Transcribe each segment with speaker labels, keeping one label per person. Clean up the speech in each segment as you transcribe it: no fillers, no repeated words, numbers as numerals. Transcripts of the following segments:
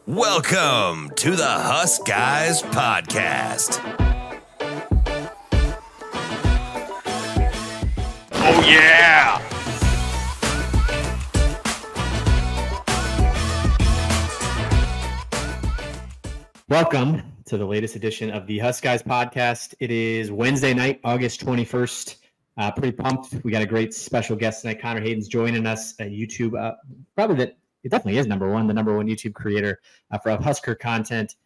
Speaker 1: Welcome to the Huskers podcast. Oh yeah!
Speaker 2: Welcome to the latest edition of the Huskers podcast. It is Wednesday night, August 21st. Pretty pumped. We got a great special guest tonight. Connor Hayden's joining us at YouTube. It definitely is the number one YouTube creator for Husker content.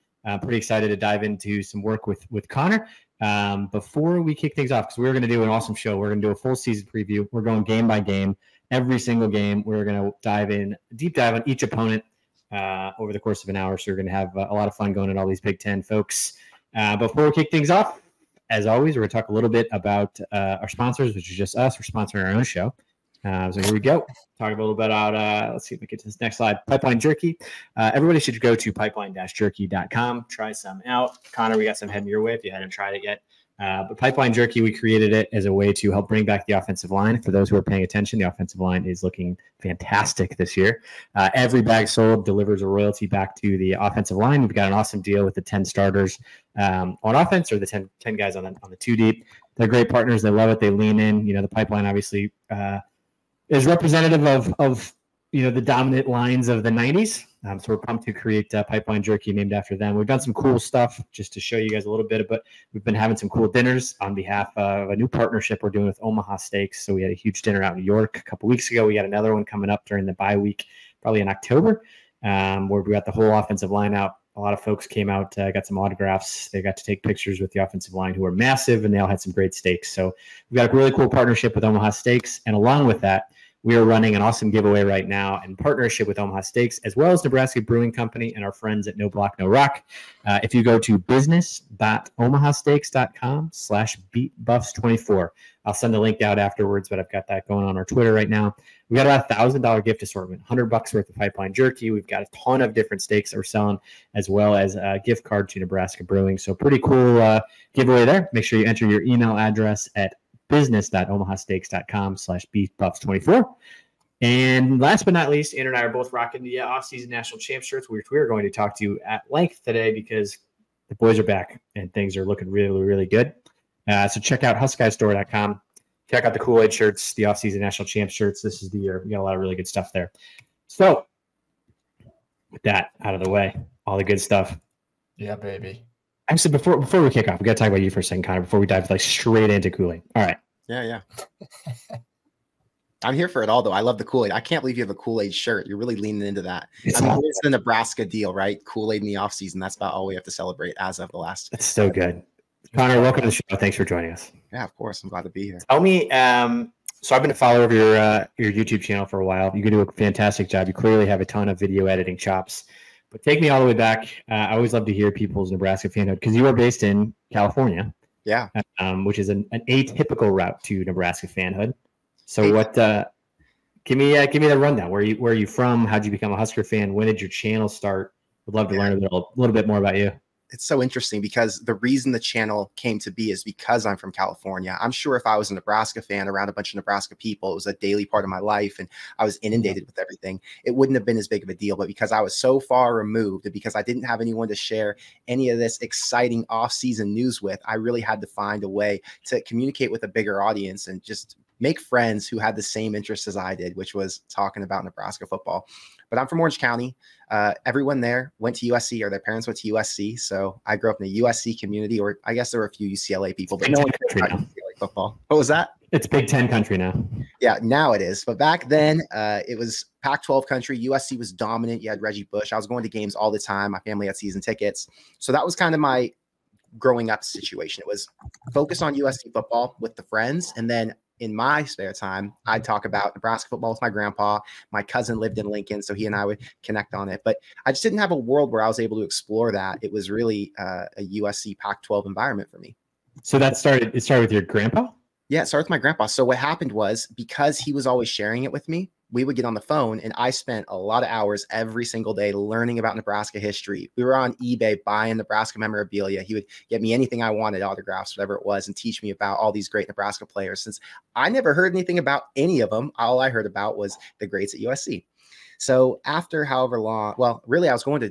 Speaker 2: Pretty excited to dive into some work with Connor. Before we kick things off, because we're going to do an awesome show. We're going to do a full season preview. We're going game by game. Every single game, we're going to deep dive on each opponent over the course of an hour. So we're going to have a lot of fun going at all these Big Ten folks. Before we kick things off, as always, we're going to talk a little bit about our sponsors, which is just us. We're sponsoring our own show. So here we go. Talk a little bit about, let's see if we get to this next slide, Pipeline Jerky. Everybody should go to pipeline-jerky.com. Try some out. Connor, we got some heading your way if you hadn't tried it yet. But Pipeline Jerky, we created it as a way to help bring back the offensive line. For those who are paying attention, the offensive line is looking fantastic this year. Every bag sold delivers a royalty back to the offensive line. We've got an awesome deal with the 10 starters on offense, or the 10 guys on the two deep. They're great partners. They love it. They lean in. You know, the Pipeline obviously is representative of the dominant lines of the 90s. So we're pumped to create Pipeline Jerky named after them. We've done some cool stuff just to show you guys a little bit, but we've been having some cool dinners on behalf of a new partnership we're doing with Omaha Steaks. So we had a huge dinner out in New York a couple weeks ago. We got another one coming up during the bye week, probably in October, where we got the whole offensive line out. A lot of folks came out, got some autographs. They got to take pictures with the offensive line, who are massive, and they all had some great steaks. So we've got a really cool partnership with Omaha Steaks. And along with that, we are running an awesome giveaway right now in partnership with Omaha Steaks, as well as Nebraska Brewing Company and our friends at No Block, No Rock. If you go to business.omahasteaks.com/beatbuffs24, I'll send the link out afterwards, but I've got that going on our Twitter right now. We got about $1,000 gift assortment, $100 worth of Pipeline Jerky. We've got a ton of different steaks that we're selling, as well as a gift card to Nebraska Brewing. So pretty cool giveaway there. Make sure you enter your email address at business.omahasteaks.com/beatbuffs24. And last but not least, Andrew and I are both rocking the off-season national champ shirts, which we're going to talk to you at length today because the boys are back and things are looking really, really good. So check out HuskerStore.com. Check out the Kool-Aid shirts, the off-season national champ shirts. This is the year. We got a lot of really good stuff there. So with that out of the way, all the good stuff.
Speaker 3: Yeah, baby.
Speaker 2: Actually, before we kick off, we got to talk about you for a second, Connor, before we dive straight into Kool-Aid. All right.
Speaker 4: Yeah. I'm here for it all, though. I love the Kool-Aid. I can't believe you have a Kool-Aid shirt. You're really leaning into that. It's the Nebraska deal, right? Kool-Aid in the offseason. That's about all we have to celebrate as of the last.
Speaker 2: That's so good. Connor, welcome to the show. Thanks for joining us.
Speaker 4: Yeah, of course. I'm glad to be here.
Speaker 2: Tell me, so I've been a follower of your YouTube channel for a while. You can do a fantastic job. You clearly have a ton of video editing chops. But take me all the way back. I always love to hear people's Nebraska fanhood because you are based in California.
Speaker 4: Yeah.
Speaker 2: Which is an atypical route to Nebraska fanhood. So give me the rundown. Where are you from? How'd you become a Husker fan? When did your channel start? Would love to learn a little bit more about you.
Speaker 4: It's so interesting because the reason the channel came to be is because I'm from California. I'm sure if I was a Nebraska fan around a bunch of Nebraska people, it was a daily part of my life and I was inundated with everything, it wouldn't have been as big of a deal. But because I was so far removed and because I didn't have anyone to share any of this exciting off-season news with, I really had to find a way to communicate with a bigger audience and just make friends who had the same interests as I did, which was talking about Nebraska football. But I'm from Orange County. Everyone there went to USC, or their parents went to USC. So I grew up in a USC community, or I guess there were a few UCLA people, but no UCLA football. What was that?
Speaker 2: It's Big Ten country now.
Speaker 4: Yeah, now it is. But back then, it was Pac-12 country. USC was dominant. You had Reggie Bush. I was going to games all the time. My family had season tickets. So that was kind of my growing up situation. It was focused on USC football with the friends, and then in my spare time, I'd talk about Nebraska football with my grandpa. My cousin lived in Lincoln, so he and I would connect on it. But I just didn't have a world where I was able to explore that. It was really a USC Pac-12 environment for me.
Speaker 2: So it started with your grandpa?
Speaker 4: Yeah, it started with my grandpa. So what happened was, because he was always sharing it with me, we would get on the phone, and I spent a lot of hours every single day learning about Nebraska history. We were on eBay buying Nebraska memorabilia. He would get me anything I wanted, autographs, whatever it was, and teach me about all these great Nebraska players. Since I never heard anything about any of them, all I heard about was the greats at USC. So after however long, well, really, I was going to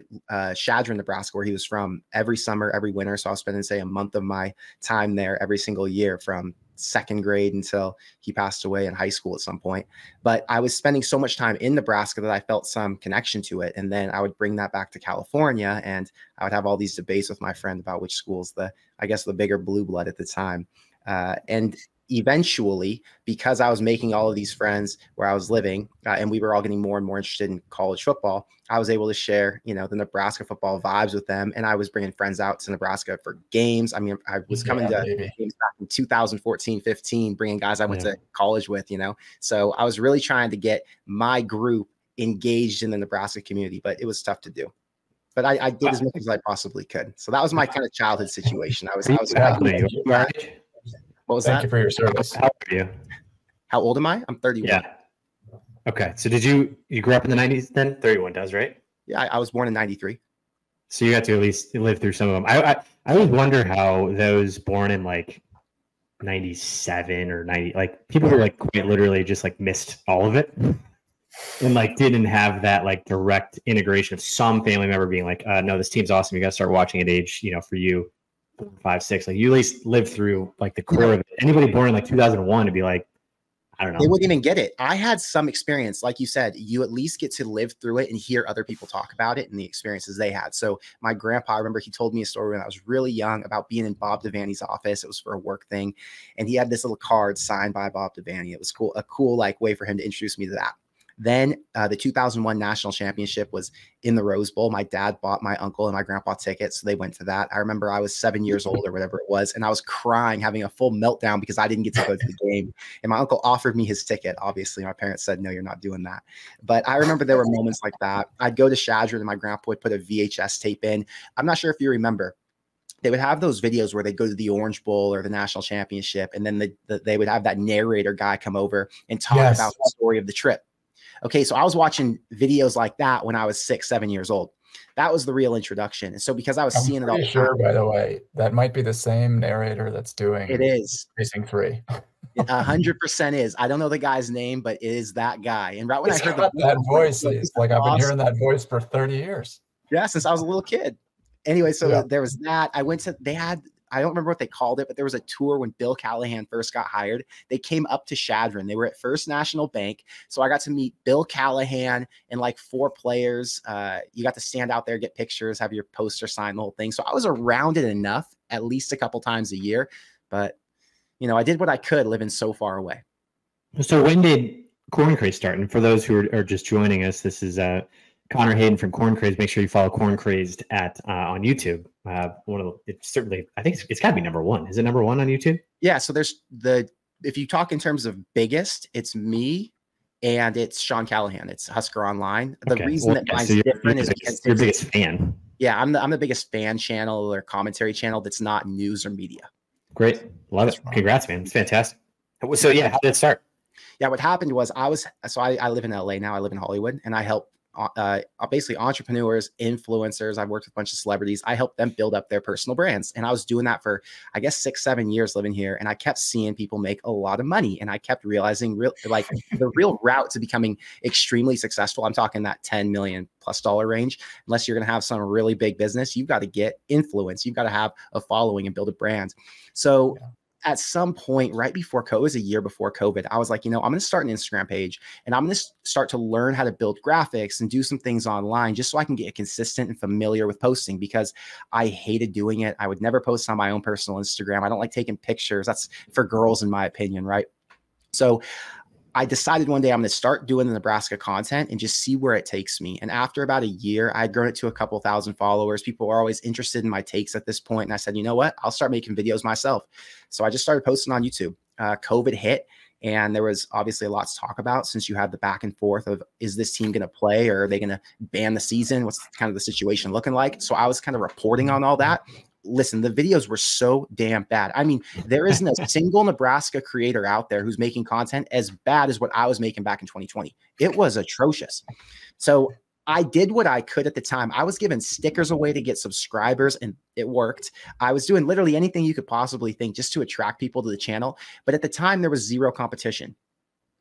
Speaker 4: Shadron, Nebraska, where he was from every summer, every winter. So I was spending, say, a month of my time there every single year from second grade until he passed away in high school at some point. But I was spending so much time in Nebraska that I felt some connection to it. And then I would bring that back to California, and I would have all these debates with my friend about which school's I guess the bigger blue blood at the time. And eventually, because I was making all of these friends where I was living, and we were all getting more and more interested in college football, I was able to share, the Nebraska football vibes with them. And I was bringing friends out to Nebraska for games. I mean, I was coming to games back in 2014, 15, bringing guys I went to college with, So I was really trying to get my group engaged in the Nebraska community, but it was tough to do. But I did as much as I possibly could. So that was my kind of childhood situation. I was What was that?
Speaker 3: Thank you for your service.
Speaker 2: How old are you?
Speaker 4: How old am I? I'm 31.
Speaker 2: Yeah. Okay. So did you grew up in the 90s then? 31 does, right?
Speaker 4: Yeah, I was born in 93.
Speaker 2: So you got to at least live through some of them. I always wonder how those born in like 97 or 90, like people who like quite literally just like missed all of it and like didn't have that like direct integration of some family member being like, no, this team's awesome. You got to start watching at age, for you, 5, 6, like you at least live through like the core of it. Anybody born in like 2001 to be like, I don't know.
Speaker 4: They wouldn't even get it. I had some experience. Like you said, you at least get to live through it and hear other people talk about it and the experiences they had. So my grandpa, I remember he told me a story when I was really young about being in Bob Devaney's office. It was for a work thing. And he had this little card signed by Bob Devaney. It was cool, a cool like way for him to introduce me to that. Then the 2001 national championship was in the Rose Bowl. My dad bought my uncle and my grandpa tickets, so they went to that. I remember I was 7 years old or whatever it was, and I was crying, having a full meltdown because I didn't get to go to the game. And my uncle offered me his ticket. Obviously, my parents said, no, you're not doing that. But I remember there were moments like that. I'd go to Shadron and my grandpa would put a VHS tape in. I'm not sure if you remember. They would have those videos where they go to the Orange Bowl or the national championship, and then they would have that narrator guy come over and talk about the story of the trip. Okay, so I was watching videos like that when I was 6, 7 years old. That was the real introduction. And so because I was seeing it all the
Speaker 3: time, by the way, that might be the same narrator that's doing
Speaker 4: it is
Speaker 3: Racing 3.
Speaker 4: 100% is. I don't know the guy's name, but it is that guy. And right when I heard
Speaker 3: that voice, it's like I've been hearing that voice for 30 years.
Speaker 4: Yeah, since I was a little kid. Anyway, so there was that. I don't remember what they called it, but there was a tour when Bill Callahan first got hired. They came up to Shadron. They were at First National Bank. So I got to meet Bill Callahan and like 4 players. You got to stand out there, get pictures, have your poster signed, the whole thing. So I was around it enough, at least a couple times a year. But, I did what I could living so far away.
Speaker 2: So when did Corn Crazed start? And for those who are just joining us, this is Connor Hayden from Corn Crazed. Make sure you follow Corn Crazed on YouTube. It's certainly, I think it's got to be number 1. Is it number 1 on YouTube?
Speaker 4: Yeah. So if you talk in terms of biggest, it's me and it's Sean Callahan. It's Husker Online. The reason that mine's different is because
Speaker 2: you're the biggest fan.
Speaker 4: Yeah, I'm the biggest fan channel or commentary channel that's not news or media.
Speaker 2: Great, love it. Congrats, man. It's fantastic. So yeah, how did it start?
Speaker 4: Yeah, what happened was I live in LA now. I live in Hollywood, and I help basically entrepreneurs, influencers. I've worked with a bunch of celebrities. I help them build up their personal brands. And I was doing that for, I guess, 6, 7 years living here. And I kept seeing people make a lot of money. And I kept realizing the real route to becoming extremely successful. I'm talking that $10 million+ range. Unless you're going to have some really big business, you've got to get influence. You've got to have a following and build a brand. So at some point right before COVID, it was a year before COVID, I was like, I'm going to start an Instagram page and I'm going to start to learn how to build graphics and do some things online just so I can get consistent and familiar with posting, because I hated doing it. I would never post on my own personal Instagram. I don't like taking pictures. That's for girls, in my opinion, right? So I decided one day I'm going to start doing the Nebraska content and just see where it takes me. And after about a year, I had grown it to a couple thousand followers. People were always interested in my takes at this point. And I said, you know what? I'll start making videos myself. So I just started posting on YouTube. COVID hit, and there was obviously a lot to talk about since you had the back and forth of, is this team going to play, or are they going to ban the season? What's kind of the situation looking like? So I was kind of reporting on all that. Listen, the videos were so damn bad. I mean, there isn't a single Nebraska creator out there who's making content as bad as what I was making back in 2020. It was atrocious. So I did what I could at the time. I was giving stickers away to get subscribers, and it worked. I was doing literally anything you could possibly think just to attract people to the channel. But at the time, there was zero competition.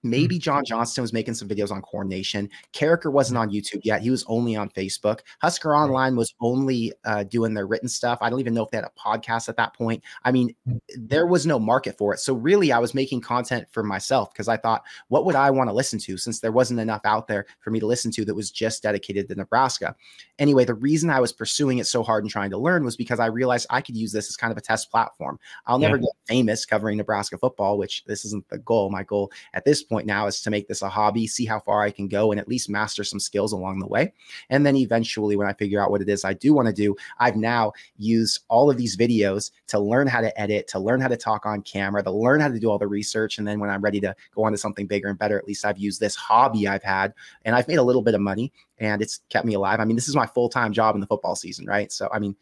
Speaker 4: Maybe John Johnston was making some videos on Corn Nation. Carricker wasn't on YouTube yet. He was only on Facebook. Husker Online was only doing their written stuff. I don't even know if they had a podcast at that point. I mean, there was no market for it. So really, I was making content for myself because I thought, what would I want to listen to, since there wasn't enough out there for me to listen to that was just dedicated to Nebraska. Anyway, the reason I was pursuing it so hard and trying to learn was because I realized I could use this as kind of a test platform. I'll never get famous covering Nebraska football, which this isn't the goal. My goal at this point now is to make this a hobby, see how far I can go, and at least master some skills along the way. And then eventually, when I figure out what it is I do want to do, I've now used all of these videos to learn how to edit, to learn how to talk on camera, to learn how to do all the research. And then when I'm ready to go on to something bigger and better, at least I've used this hobby I've had, and I've made a little bit of money, and it's kept me alive. I mean, this is my full-time job in the football season, right? So, I mean,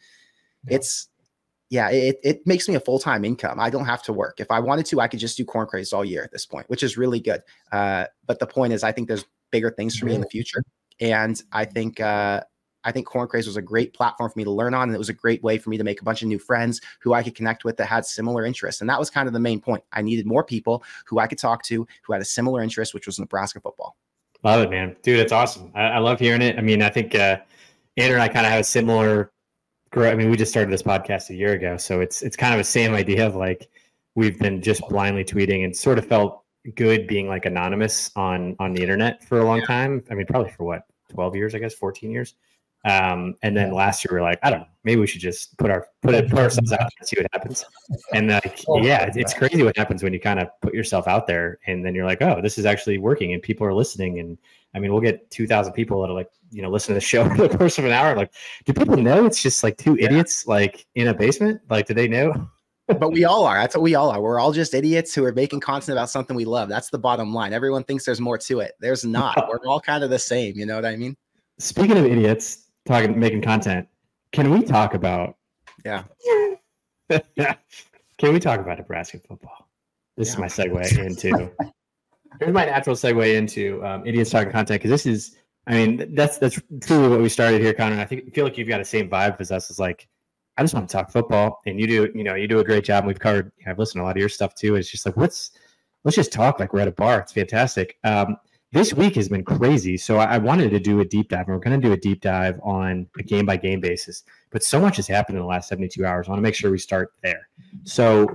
Speaker 4: it makes me a full-time income. I don't have to work. If I wanted to, I could just do Corn Crazed all year at this point, which is really good. But the point is, I think there's bigger things for me in the future. And I think Corn Crazed was a great platform for me to learn on. And it was a great way for me to make a bunch of new friends who I could connect with that had similar interests. And that was kind of the main point. I needed more people who I could talk to who had a similar interest, which was Nebraska football.
Speaker 2: Love it, man. Dude, it's awesome. I love hearing it. I mean, I think Andrew and I kind of have a similar I mean, we just started this podcast a year ago, so it's kind of the same idea of like we've been just blindly tweeting and sort of felt good being like anonymous on the internet for a long time. I mean, probably for what, 12 years, I guess, 14 years. And then last year we were like, I don't know, maybe we should just put ourselves out and see what happens. And like, it's crazy what happens when you kind of put yourself out there and then you're like, oh, this is actually working and people are listening. And I mean, we'll get 2,000 people that'll like, listen to the show for the course of an hour. Like, do people know it's just like two idiots like in a basement? Like, do they know?
Speaker 4: But we all are. That's what we all are. We're all just idiots who are making content about something we love. That's the bottom line. Everyone thinks there's more to it. There's not. We're all kind of the same. You know what I mean? Speaking
Speaker 2: of idiots making content, can we talk about Can we talk about Nebraska football? This is my segue into here's my natural segue into idiots talking content, because this is, I mean, that's truly what we started here, Connor. And I feel like you've got the same vibe as us. Is like, I just want to talk football, and you do a great job. And we've covered, I've listened to a lot of your stuff too. It's just like, let's just talk like we're at a bar. It's fantastic. This week has been crazy. So I wanted to do a deep dive, and we're going to do a deep dive on a game by game basis, but so much has happened in the last 72 hours. I want to make sure we start there. So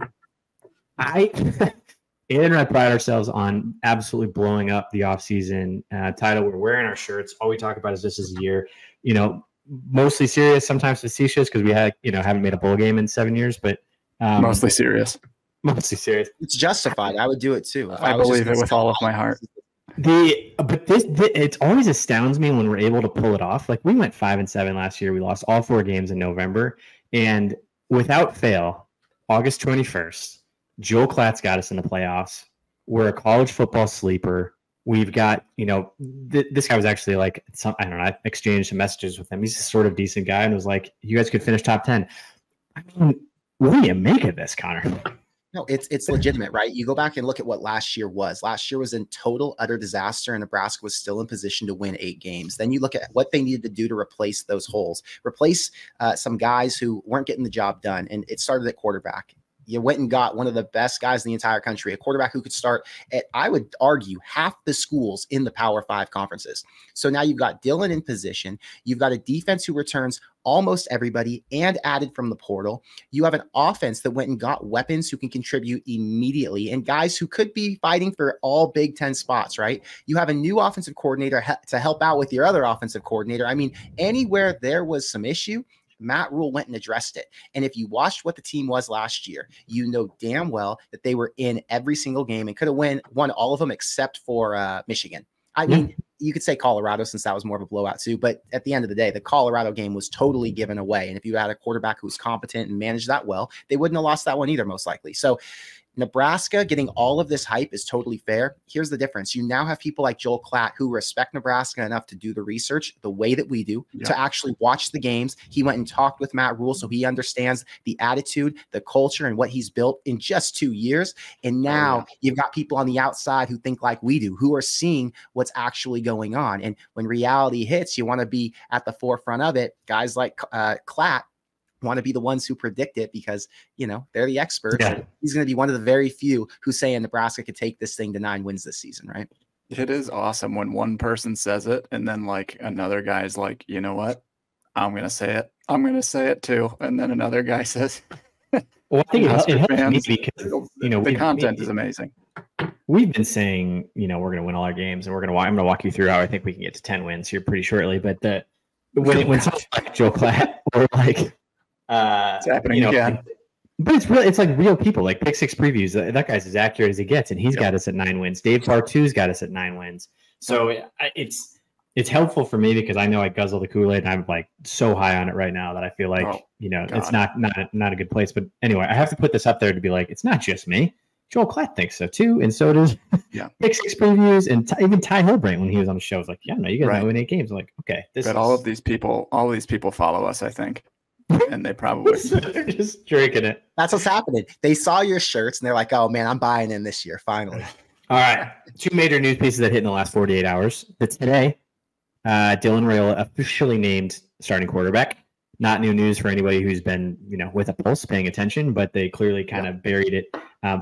Speaker 2: Andrew and I pride ourselves on absolutely blowing up the offseason title. We're wearing our shirts. All we talk about is this is a year, mostly serious, sometimes facetious, because we haven't made a bowl game in 7 years, but
Speaker 5: mostly serious.
Speaker 2: Mostly serious.
Speaker 4: It's justified. I would do it too.
Speaker 5: I believe it with all of my heart.
Speaker 2: But it always astounds me when we're able to pull it off. Like, we went 5-7 last year. We lost all 4 games in November, and without fail, August 21st, Joel Klatt's got us in the playoffs. We're a college football sleeper. We've got, this guy was actually like, I don't know, I exchanged some messages with him. He's a sort of decent guy and was like, you guys could finish top 10. I mean, what do you make of this, Connor?
Speaker 4: No, it's legitimate, right? You go back and look at what last year was. Last year was in total, utter disaster, and Nebraska was still in position to win 8 games. Then you look at what they needed to do to replace those holes, replace some guys who weren't getting the job done. And it started at quarterback. You went and got one of the best guys in the entire country, a quarterback who could start at, I would argue, half the schools in the Power 5 conferences. So now you've got Dylan in position. You've got a defense who returns almost everybody and added from the portal. You have an offense that went and got weapons who can contribute immediately and guys who could be fighting for all Big Ten spots, right? You have a new offensive coordinator to help out with your other offensive coordinator. I mean, anywhere there was some issue, Matt Rhule went and addressed it. And if you watched what the team was last year, you know damn well that they were in every single game and could have won all of them except for Michigan. I mean, you could say Colorado, since that was more of a blowout too. But at the end of the day, the Colorado game was totally given away. And if you had a quarterback who was competent and managed that well, they wouldn't have lost that one either, most likely. So Nebraska getting all of this hype is totally fair. Here's the difference. You now have people like Joel Klatt who respect Nebraska enough to do the research the way that we do, to actually watch the games. He went and talked with Matt Rhule, so he understands the attitude, the culture, and what he's built in just 2 years. And now you've got people on the outside who think like we do, who are seeing what's actually going on. And when reality hits, you want to be at the forefront of it. Guys like Klatt want to be the ones who predict it because, you know, they're the experts.
Speaker 2: Yeah.
Speaker 4: He's going to be one of the very few who say Nebraska could take this thing to 9 wins this season, right?
Speaker 5: It is awesome when one person says it and then like another guy's like, you know what? I'm going to say it. I'm going to say it too. And then another guy says,
Speaker 2: well, I think it helps
Speaker 5: fans,
Speaker 2: me because, you know,
Speaker 5: the content is amazing.
Speaker 2: We've been saying, you know, we're going to win all our games, and I'm going to walk you through how I think we can get to 10 wins here pretty shortly. But when someone like Joe Klatt or like,
Speaker 5: it's happening,
Speaker 2: you know,
Speaker 5: again.
Speaker 2: like, but it's like real people, like Pick Six Previews. That guy's as accurate as he gets, and he's got us at 9 wins. Dave Bartu's got us at 9 wins. So it's helpful for me because I know I guzzle the Kool-Aid, and I'm like so high on it right now that I feel like you know
Speaker 5: God.
Speaker 2: it's not a good place. But anyway, I have to put this up there to be like, it's not just me. Joel Klatt thinks so too, and so does Pick Six Previews, and even Ty Hilbrand when he was on the show was like, "Yeah, no, you guys know win 8 games." I'm like, okay,
Speaker 5: but all these people follow us, I think, and they probably
Speaker 2: they're just drinking it.
Speaker 4: That's what's happening. They saw your shirts and they're like, "Oh man, I'm buying in this year finally."
Speaker 2: All right, 2 major news pieces that hit in the last 48 hours. But today, Dylan Rhule officially named starting quarterback. Not new news for anybody who's been, you know, with a pulse paying attention, but they clearly kind of buried it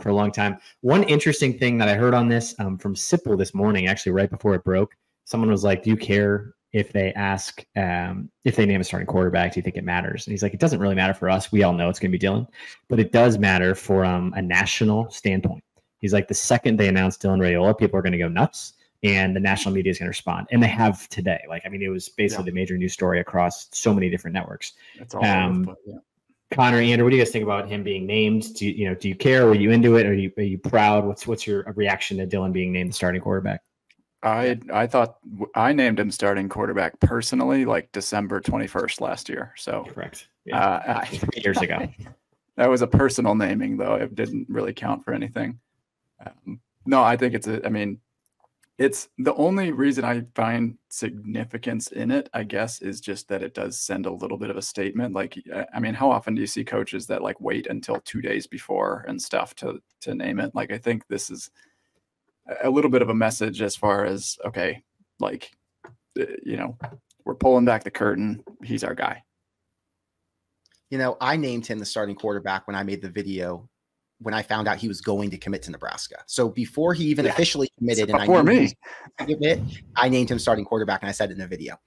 Speaker 2: for a long time. One interesting thing that I heard on this from Sipple this morning, actually right before it broke, someone was like, do you care if they ask if they name a starting quarterback? Do you think it matters? And he's like, it doesn't really matter for us. We all know it's going to be Dylan, but it does matter for a national standpoint. He's like, the second they announce Dylan Raiola, people are going to go nuts. And the national media is going to respond. And they have today. Like, I mean, it was basically the major news story across so many different networks.
Speaker 5: That's all
Speaker 2: Connor, Andrew, what do you guys think about him being named? Do you care? Were you into it? Are you proud? What's your reaction to Dylan being named the starting quarterback?
Speaker 5: I thought I named him starting quarterback personally, like December 21st last year. So
Speaker 2: correct. Yeah. 3 years ago.
Speaker 5: That was a personal naming, though. It didn't really count for anything. No, I think it's the only reason I find significance in it, I guess, is just that it does send a little bit of a statement. Like, I mean, how often do you see coaches that like wait until 2 days before and stuff to name it? Like, I think this is a little bit of a message as far as, okay, like, you know, we're pulling back the curtain. He's our guy.
Speaker 4: You know, I named him the starting quarterback when I made the video when I found out he was going to commit to Nebraska. So before he even officially committed, and I named him starting quarterback, and I said it in a video.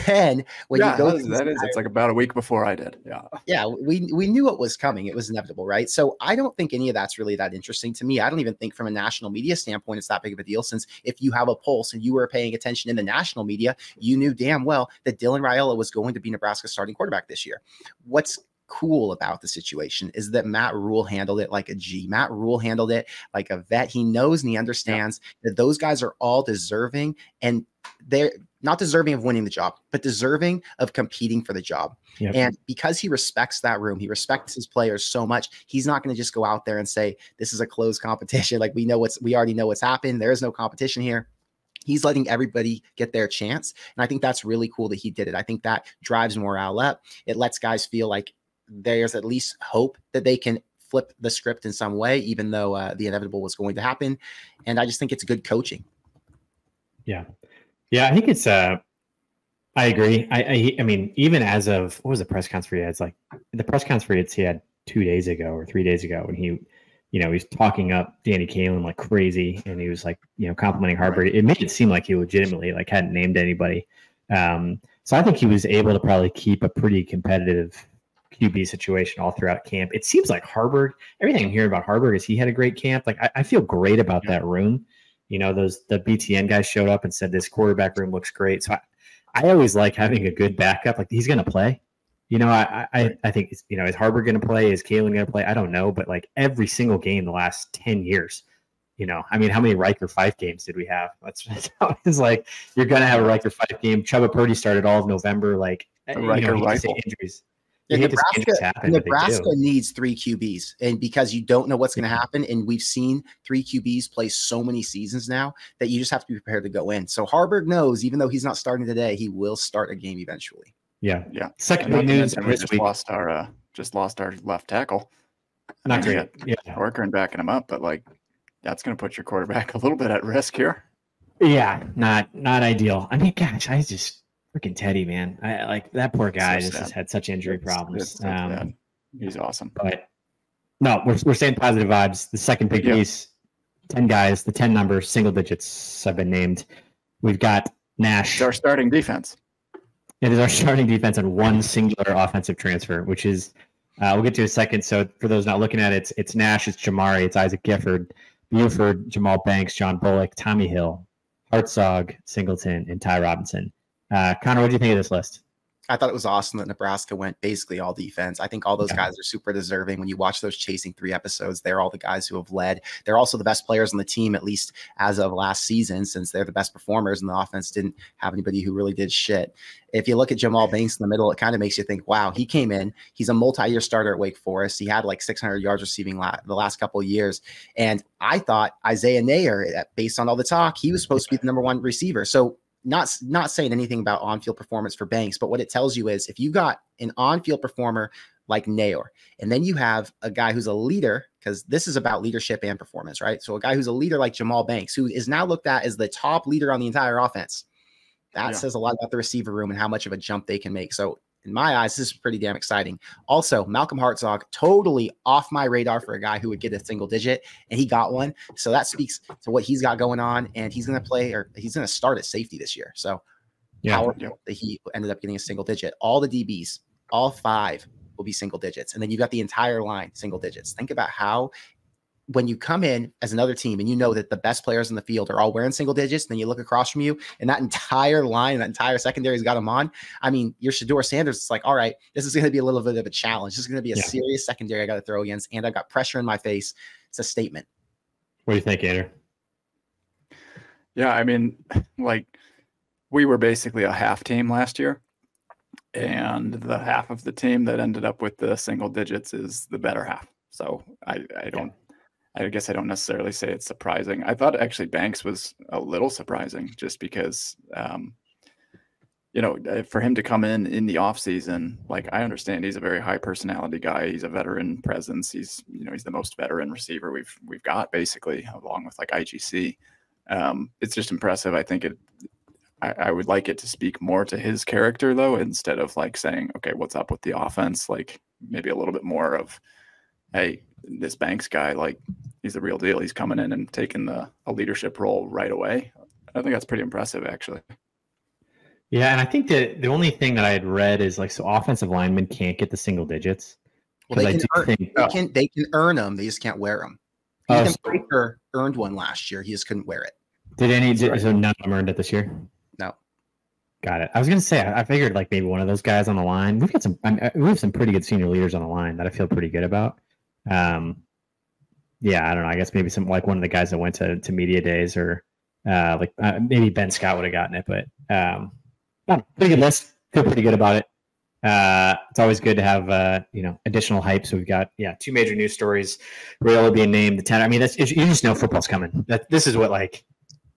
Speaker 4: Then when you go,
Speaker 5: it's like about a week before I did.
Speaker 4: Yeah, we knew it was coming. It was inevitable, right? So I don't think any of that's really that interesting to me. I don't even think from a national media standpoint it's that big of a deal, since if you have a pulse and you were paying attention in the national media, you knew damn well that Dylan Raiola was going to be Nebraska's starting quarterback this year. What's cool about the situation is that Matt Rhule handled it like a G. Matt Rhule handled it like a vet. He knows and he understands that those guys are all deserving, and they're not deserving of winning the job, but deserving of competing for the job. Yep. And because he respects that room, he respects his players so much, he's not going to just go out there and say, this is a closed competition. Like, we already know what's happened. There is no competition here. He's letting everybody get their chance. And I think that's really cool that he did it. I think that drives morale up. It lets guys feel like there's at least hope that they can flip the script in some way, even though the inevitable was going to happen. And I just think it's good coaching.
Speaker 2: Yeah. Yeah, I think it's I agree. I mean, even as of, what was the press conference? It's like the press conference he had 2 days ago or 3 days ago, when he, you know, he's talking up Danny Kaelin like crazy, and he was like, you know, complimenting Harvard. It made it seem like he legitimately like hadn't named anybody. So I think he was able to probably keep a pretty competitive QB situation all throughout camp. It seems like Harburg, everything I'm hearing about Harburg is he had a great camp. Like, I feel great about that room. You know, the BTN guys showed up and said this quarterback room looks great. So I always like having a good backup. Like, he's going to play. You know, I think, you know, is Harburg going to play? Is Kaelin going to play? I don't know. But like every single game the last 10 years, you know, I mean, how many Riker 5 games did we have? That's it's like, you're going to have a Riker 5 game. Chubba Purdy started all of November. Like,
Speaker 5: Riker rifle.
Speaker 2: Injuries.
Speaker 4: Yeah, Nebraska needs 3 QBs, and because you don't know what's going to happen, and we've seen 3 QBs play so many seasons now that you just have to be prepared to go in. So Harburg knows, even though he's not starting today, he will start a game eventually.
Speaker 2: Yeah.
Speaker 5: Second big news: we just lost our left tackle.
Speaker 2: Not great. Yeah,
Speaker 5: Worker and backing him up, but like that's going to put your quarterback a little bit at risk here.
Speaker 2: Yeah, not ideal. I mean, gosh, Freaking Teddy, man. I like that poor guy.
Speaker 5: So
Speaker 2: just has
Speaker 5: sad.
Speaker 2: had such injury problems.
Speaker 5: It's so sad. He's awesome.
Speaker 2: But no, we're saying positive vibes. The second big piece, 10 guys, the 10 numbers, single digits have been named. We've got Nash.
Speaker 5: It's our starting defense.
Speaker 2: It is our starting defense and one singular offensive transfer, which is we'll get to in a second. So for those not looking at it, it's Nash, it's Jamari, it's Isaac Gifford, Buford, Jamal Banks, John Bullock, Tommy Hill, Hartzog, Singleton, and Ty Robinson. Connor, what do you think of this list?
Speaker 4: I thought it was awesome that Nebraska went basically all defense. I think all those guys are super deserving. When you watch those Chasing 3 episodes, they're all the guys who have led. They're also the best players on the team, at least as of last season, since they're the best performers and the offense didn't have anybody who really did shit. If you look at Jamal Banks in the middle, it kind of makes you think, wow, he came in. He's a multi-year starter at Wake Forest. He had like 600 yards receiving the last couple of years. And I thought Isaiah Nayer, based on all the talk, he was supposed to be the number one receiver. So not saying anything about on-field performance for Banks, but what it tells you is if you got an on-field performer like Nayer, and then you have a guy who's a leader, because this is about leadership and performance, right? So a guy who's a leader like Jamal Banks, who is now looked at as the top leader on the entire offense, that says a lot about the receiver room and how much of a jump they can make. So in my eyes, this is pretty damn exciting. Also, Malcolm Hartzog, totally off my radar for a guy who would get a single digit, and he got one. So that speaks to what he's got going on, and he's going to play, or he's going to start at safety this year. So powerful that he ended up getting a single digit. All the DBs, all 5 will be single digits. And then you've got the entire line single digits. Think about how when you come in as another team and you know that the best players in the field are all wearing single digits, then you look across from you and that entire line, that entire secondary's got them on. I mean, your Shedeur Sanders, it's like, all right, this is going to be a little bit of a challenge. This is going to be a serious secondary I got to throw against, and I've got pressure in my face. It's a statement.
Speaker 2: What do you think, Andrew?
Speaker 5: Yeah, I mean, like we were basically a half team last year, and the half of the team that ended up with the single digits is the better half. So I guess I don't necessarily say it's surprising. I thought actually Banks was a little surprising just because, for him to come in the off season, like I understand he's a very high personality guy. He's a veteran presence. He's the most veteran receiver we've got basically, along with like IGC. It's just impressive. I think I would like it to speak more to his character though, instead of like saying, okay, what's up with the offense? Like maybe a little bit more of, hey, this Banks guy, like he's the real deal. He's coming in and taking a leadership role right away. I think that's pretty impressive, actually.
Speaker 2: Yeah, and I think that the only thing that I had read is like, so offensive linemen can't get the single digits.
Speaker 4: Well, they can earn them. They just can't wear them. Ethan Baker earned one last year. He just couldn't wear it.
Speaker 2: So none of them earned it this year?
Speaker 4: No.
Speaker 2: Got it. I was going to say, I figured like maybe one of those guys on the line. We have some pretty good senior leaders on the line that I feel pretty good about. I don't know. I guess maybe one of the guys that went to media days, or maybe Ben Scott would have gotten it, but pretty good list. Feel pretty good about it. It's always good to have additional hype. So we've got 2 major news stories. Rhule being named the 10. I mean, you just know football's coming. This is what like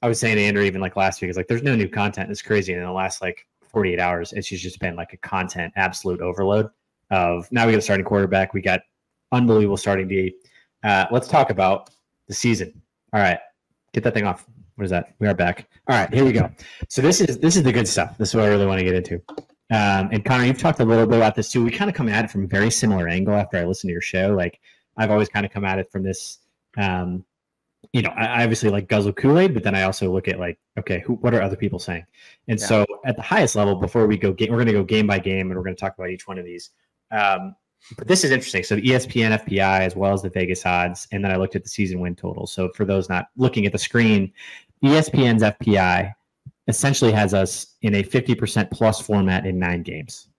Speaker 2: I was saying to Andrew even like last week. Is like there's no new content. It's crazy. And in the last like 48 hours, it's just been like a content absolute overload of now we got a starting quarterback. We got unbelievable starting D. Let's talk about the season. All right, get that thing off. What is that? We are back. All right, here we go. So this is the good stuff. This is what I really want to get into. And Connor, you've talked a little bit about this too. We kind of come at it from a very similar angle after I listen to your show. Like I've always kind of come at it from this. I obviously like guzzle Kool-Aid, but then I also look at like, okay, what are other people saying? And so at the highest level, before we go, we're going to go game by game, and we're going to talk about each one of these. But this is interesting. So ESPN FPI, as well as the Vegas odds, and then I looked at the season win total. So for those not looking at the screen, ESPN's FPI essentially has us in a 50% plus format in 9 games,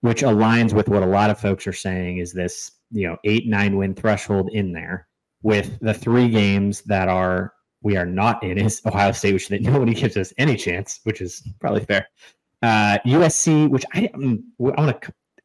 Speaker 2: which aligns with what a lot of folks are saying is this, 8-9 win threshold in there, with the 3 games that we are not in is Ohio State, which nobody gives us any chance, which is probably fair. USC, which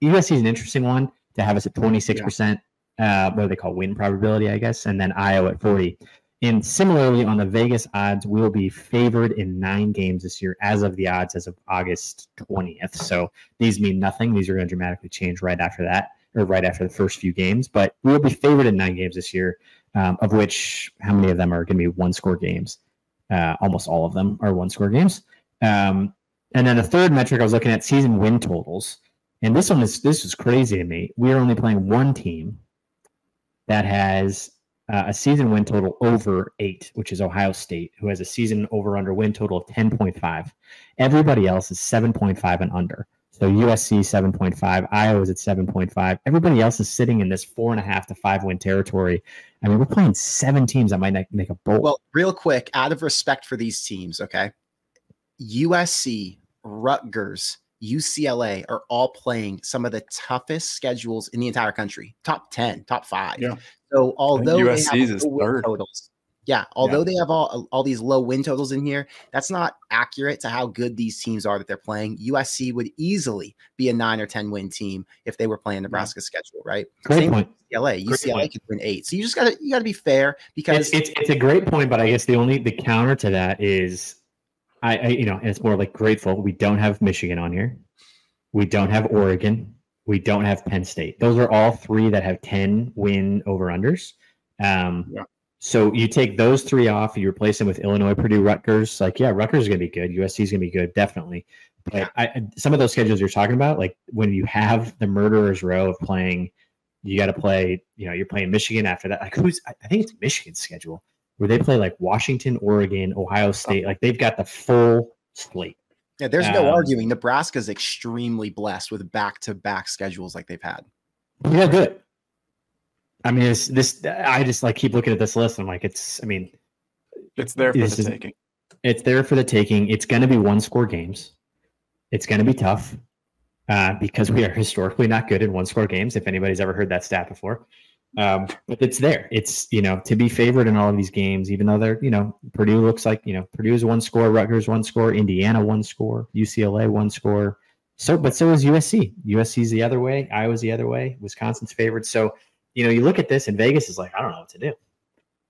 Speaker 2: USC is an interesting one to have us at 26%, what do they call win probability, I guess, and then Iowa at 40. And similarly, on the Vegas odds, we'll be favored in 9 games this year as of the odds as of August 20th. So these mean nothing. These are going to dramatically change right after that, or right after the first few games. But we'll be favored in 9 games this year, of which how many of them are going to be 1-score games? Almost all of them are 1-score games. And then the third metric I was looking at, season win totals. And this is crazy to me. We are only playing one team that has a season win total over 8, which is Ohio State, who has a season over-under win total of 10.5. Everybody else is 7.5 and under. So USC 7.5, Iowa's at 7.5. Everybody else is sitting in this 4.5 to 5 win territory. I mean, we're playing 7 teams that might make a bowl.
Speaker 4: Well, real quick, out of respect for these teams, okay? USC, Rutgers, UCLA are all playing some of the toughest schedules in the entire country. Top 10, top 5.
Speaker 5: Yeah.
Speaker 4: So although
Speaker 5: USC's
Speaker 4: they have
Speaker 5: is
Speaker 4: low win
Speaker 5: third.
Speaker 4: totals, they have all these low win totals in here, that's not accurate to how good these teams are that they're playing. USC would easily be a 9 or 10 win team if they were playing Nebraska's schedule, right?
Speaker 2: Great point.
Speaker 4: UCLA could win 8. So you gotta be fair, because
Speaker 2: it's a great point, but I guess the counter to that is I it's more like grateful. We don't have Michigan on here. We don't have Oregon. We don't have Penn State. Those are all 3 that have 10 win over-unders. So you take those 3 off, you replace them with Illinois, Purdue, Rutgers. Like, yeah, Rutgers is going to be good. USC is going to be good, definitely. But some of those schedules you're talking about, like when you have the murderer's row of playing, you got to play, you're playing Michigan after that. Like I think it's Michigan's schedule where they play like Washington, Oregon, Ohio State. Like they've got the full slate.
Speaker 4: Yeah, there's no arguing. Nebraska's extremely blessed with back-to-back schedules like they've had.
Speaker 2: Yeah, good. I mean, I just like keep looking at this list. And I'm like, it's
Speaker 5: there for the taking.
Speaker 2: It's there for the taking. It's going to be 1-score games. It's going to be tough because we are historically not good in 1-score games. If anybody's ever heard that stat before, but it's there. It's, to be favored in all of these games, even though they're, Purdue looks like, Purdue is 1-score, Rutgers 1-score, Indiana 1-score, UCLA 1-score. But so is USC. USC's the other way. Iowa's the other way. Wisconsin's favored. So, you look at this and Vegas is like, I don't know what to do.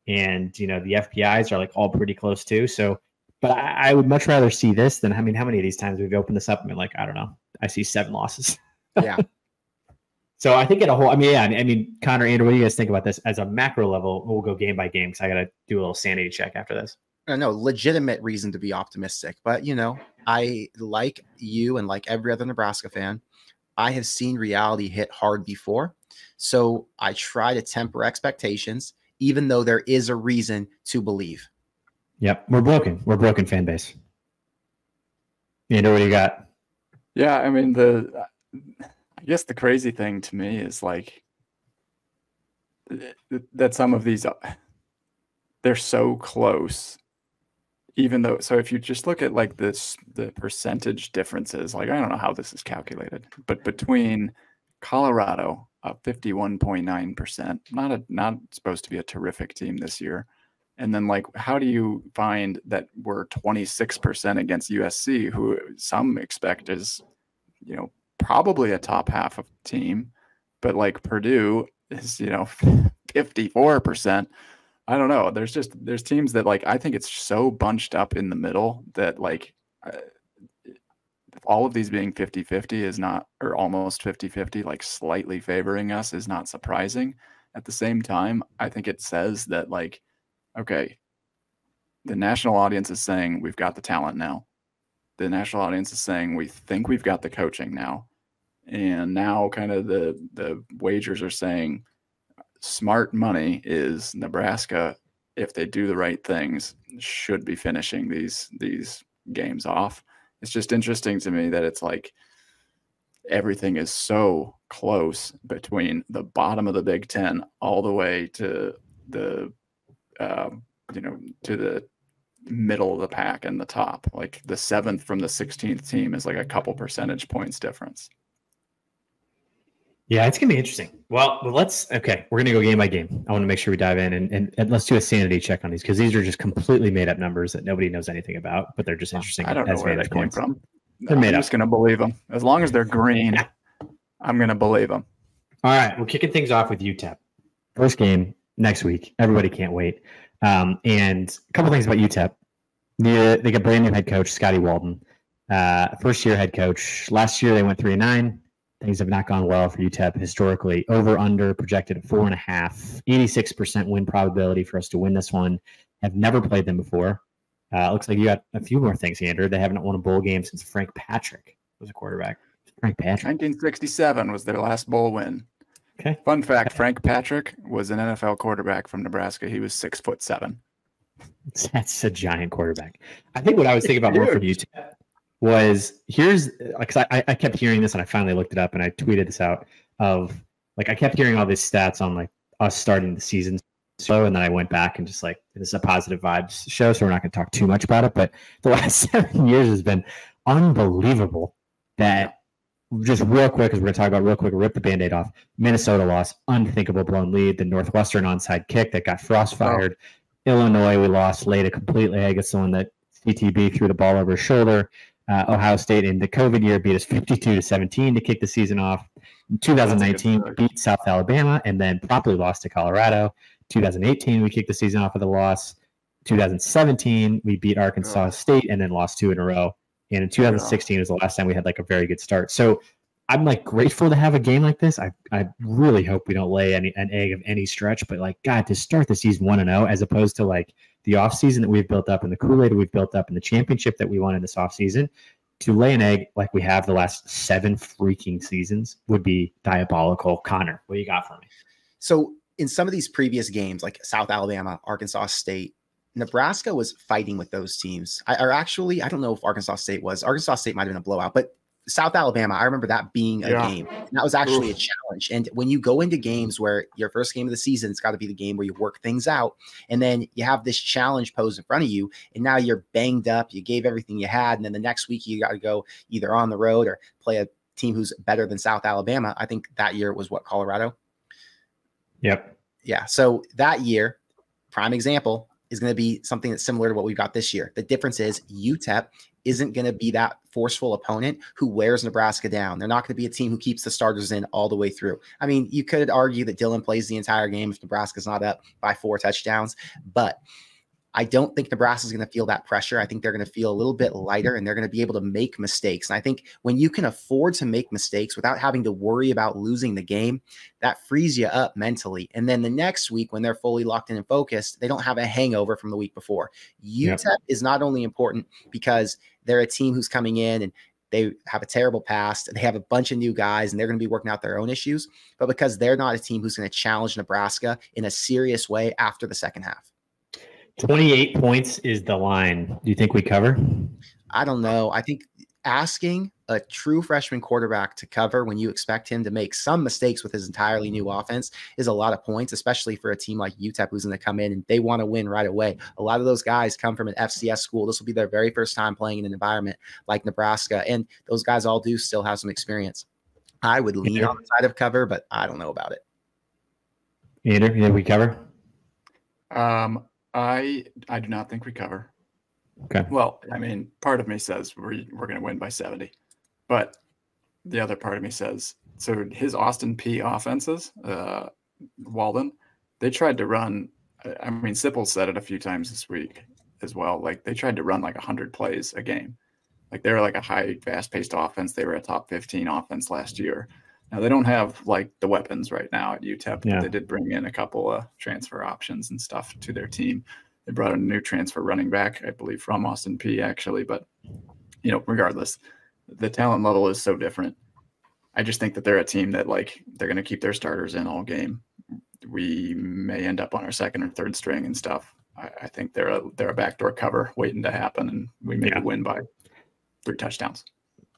Speaker 2: And, the FPIs are like all pretty close too. So, but I would much rather see this than, how many of these times we've opened this up and been like, I don't know. I see 7 losses.
Speaker 4: Yeah.
Speaker 2: So I think Connor, Andrew, what do you guys think about this as a macro level? We'll go game by game because I got to do a little sanity check after this.
Speaker 4: No, legitimate reason to be optimistic. But, I, like you and like every other Nebraska fan, I have seen reality hit hard before. So I try to temper expectations, even though there is a reason to believe.
Speaker 2: Yep. We're broken. We're broken fan base. Andrew, what do you got?
Speaker 5: Yeah, I mean, I guess the crazy thing to me is like that some of these, they're so close, even though, so if you just look at like the percentage differences, like I don't know how this is calculated, but between Colorado, 51.9%, not supposed to be a terrific team this year. And then like, how do you find that we're 26% against USC, who some expect is, probably a top half of team, but like Purdue is, 54%. I don't know. There's teams that like, I think it's so bunched up in the middle that like all of these being 50-50 is not, or almost 50-50, like slightly favoring us is not surprising. At the same time, I think it says that like, okay, the national audience is saying we've got the talent now. The national audience is saying we think we've got the coaching now. And now kind of the wagers are saying smart money is Nebraska, if they do the right things, should be finishing these games off. It's just interesting to me that it's like everything is so close between the bottom of the Big Ten all the way to the to the middle of the pack and the top. Like the 7th from the 16th team is like a couple percentage points difference.
Speaker 2: Yeah, it's going to be interesting. Well, we're going to go game by game. I want to make sure we dive in and let's do a sanity check on these because these are just completely made up numbers that nobody knows anything about, but they're just interesting.
Speaker 5: I don't know where they came from.
Speaker 2: I'm
Speaker 5: just going to believe them. As long as they're green, I'm going to believe them.
Speaker 2: All right, we're kicking things off with UTEP. First game next week. Everybody can't wait. And a couple things about UTEP. They got brand new head coach, Scotty Walden. First year head coach. Last year they went 3-9. Things have not gone well for UTEP historically. Over under projected at 4.5. 86% win probability for us to win this one. Have never played them before. Looks like you got a few more things, Andrew. They haven't won a bowl game since Frank Patrick was a quarterback. Frank Patrick.
Speaker 5: 1967 was their last bowl win.
Speaker 2: Okay.
Speaker 5: Fun fact: Frank Patrick was an NFL quarterback from Nebraska. He was 6'7".
Speaker 2: That's a giant quarterback. I think what I was thinking about more for you was because I kept hearing this and I finally looked it up and I tweeted this out of like I kept hearing all these stats on like us starting the season slow, and then I went back and just like this is a positive vibes show, so we're not going to talk too much about it. But the last 7 years has been unbelievable. That just real quick, because we're going to talk about real quick, rip the Band-Aid off. Minnesota lost, unthinkable blown lead. The Northwestern onside kick that got Frost fired. Illinois, we lost late, a complete egg. It's the one that CTB threw the ball over his shoulder. Ohio State in the COVID year beat us 52-17 to kick the season off. In 2019, we beat South Alabama and then promptly lost to Colorado. 2018, we kicked the season off with a loss. 2017, we beat Arkansas State and then lost 2 in a row. And in 2016 was the last time we had like a very good start. So I'm like grateful to have a game like this. I really hope we don't lay an egg of any stretch, but like, God, to start the season 1-0 as opposed to like the offseason that we've built up and the Kool-Aid we've built up and the championship that we won in this offseason, to lay an egg like we have the last 7 freaking seasons would be diabolical. Connor, what do you got for me?
Speaker 4: So in some of these previous games, like South Alabama, Arkansas State, Nebraska was fighting with those teams. I don't know if Arkansas State was. Arkansas State might have been a blowout, but South Alabama, I remember that being a game. And that was actually a challenge. And when you go into games where your first game of the season, it's got to be the game where you work things out. And then you have this challenge posed in front of you. And now you're banged up. You gave everything you had. And then the next week you got to go either on the road or play a team who's better than South Alabama. I think that year was what, Colorado?
Speaker 2: Yep.
Speaker 4: Yeah. So that year, prime example, is going to be something that's similar to what we've got this year. The difference is UTEP isn't going to be that forceful opponent who wears Nebraska down. They're not going to be a team who keeps the starters in all the way through. I mean, you could argue that Dylan plays the entire game if Nebraska's not up by 4 touchdowns, but I don't think Nebraska's going to feel that pressure. I think they're going to feel a little bit lighter and they're going to be able to make mistakes. And I think when you can afford to make mistakes without having to worry about losing the game, that frees you up mentally. And then the next week, when they're fully locked in and focused, they don't have a hangover from the week before. UTEP is not only important because they're a team who's coming in and they have a terrible past. They have a bunch of new guys and they're going to be working out their own issues, but because they're not a team who's going to challenge Nebraska in a serious way after the second half.
Speaker 2: 28 points is the line. Do you think we cover?
Speaker 4: I don't know. I think asking a true freshman quarterback to cover when you expect him to make some mistakes with his entirely new offense is a lot of points, especially for a team like UTEP who's going to come in and they want to win right away. A lot of those guys come from an FCS school. This will be their very first time playing in an environment like Nebraska, and those guys all do still have some experience. I would lean on the side of cover, but I don't know about it.
Speaker 2: Andrew, you think we cover?
Speaker 5: I do not think we cover.
Speaker 2: Okay.
Speaker 5: Well, I mean, part of me says we're going to win by 70, but the other part of me says, so his Austin P offenses, Walden, they tried to run. I mean, Sipple said it a few times this week as well. Like they tried to run like 100 plays a game. Like they were like a high, fast-paced offense. They were a top 15 offense last year. Now they don't have like the weapons right now at UTEP. But they did bring in a couple of transfer options and stuff to their team. They brought a new transfer running back, I believe, from Austin P actually. But regardless, the talent level is so different. I just think that they're a team that like they're going to keep their starters in all game. We may end up on our second or third string and stuff. I think they're a backdoor cover waiting to happen, and we may win by 3 touchdowns.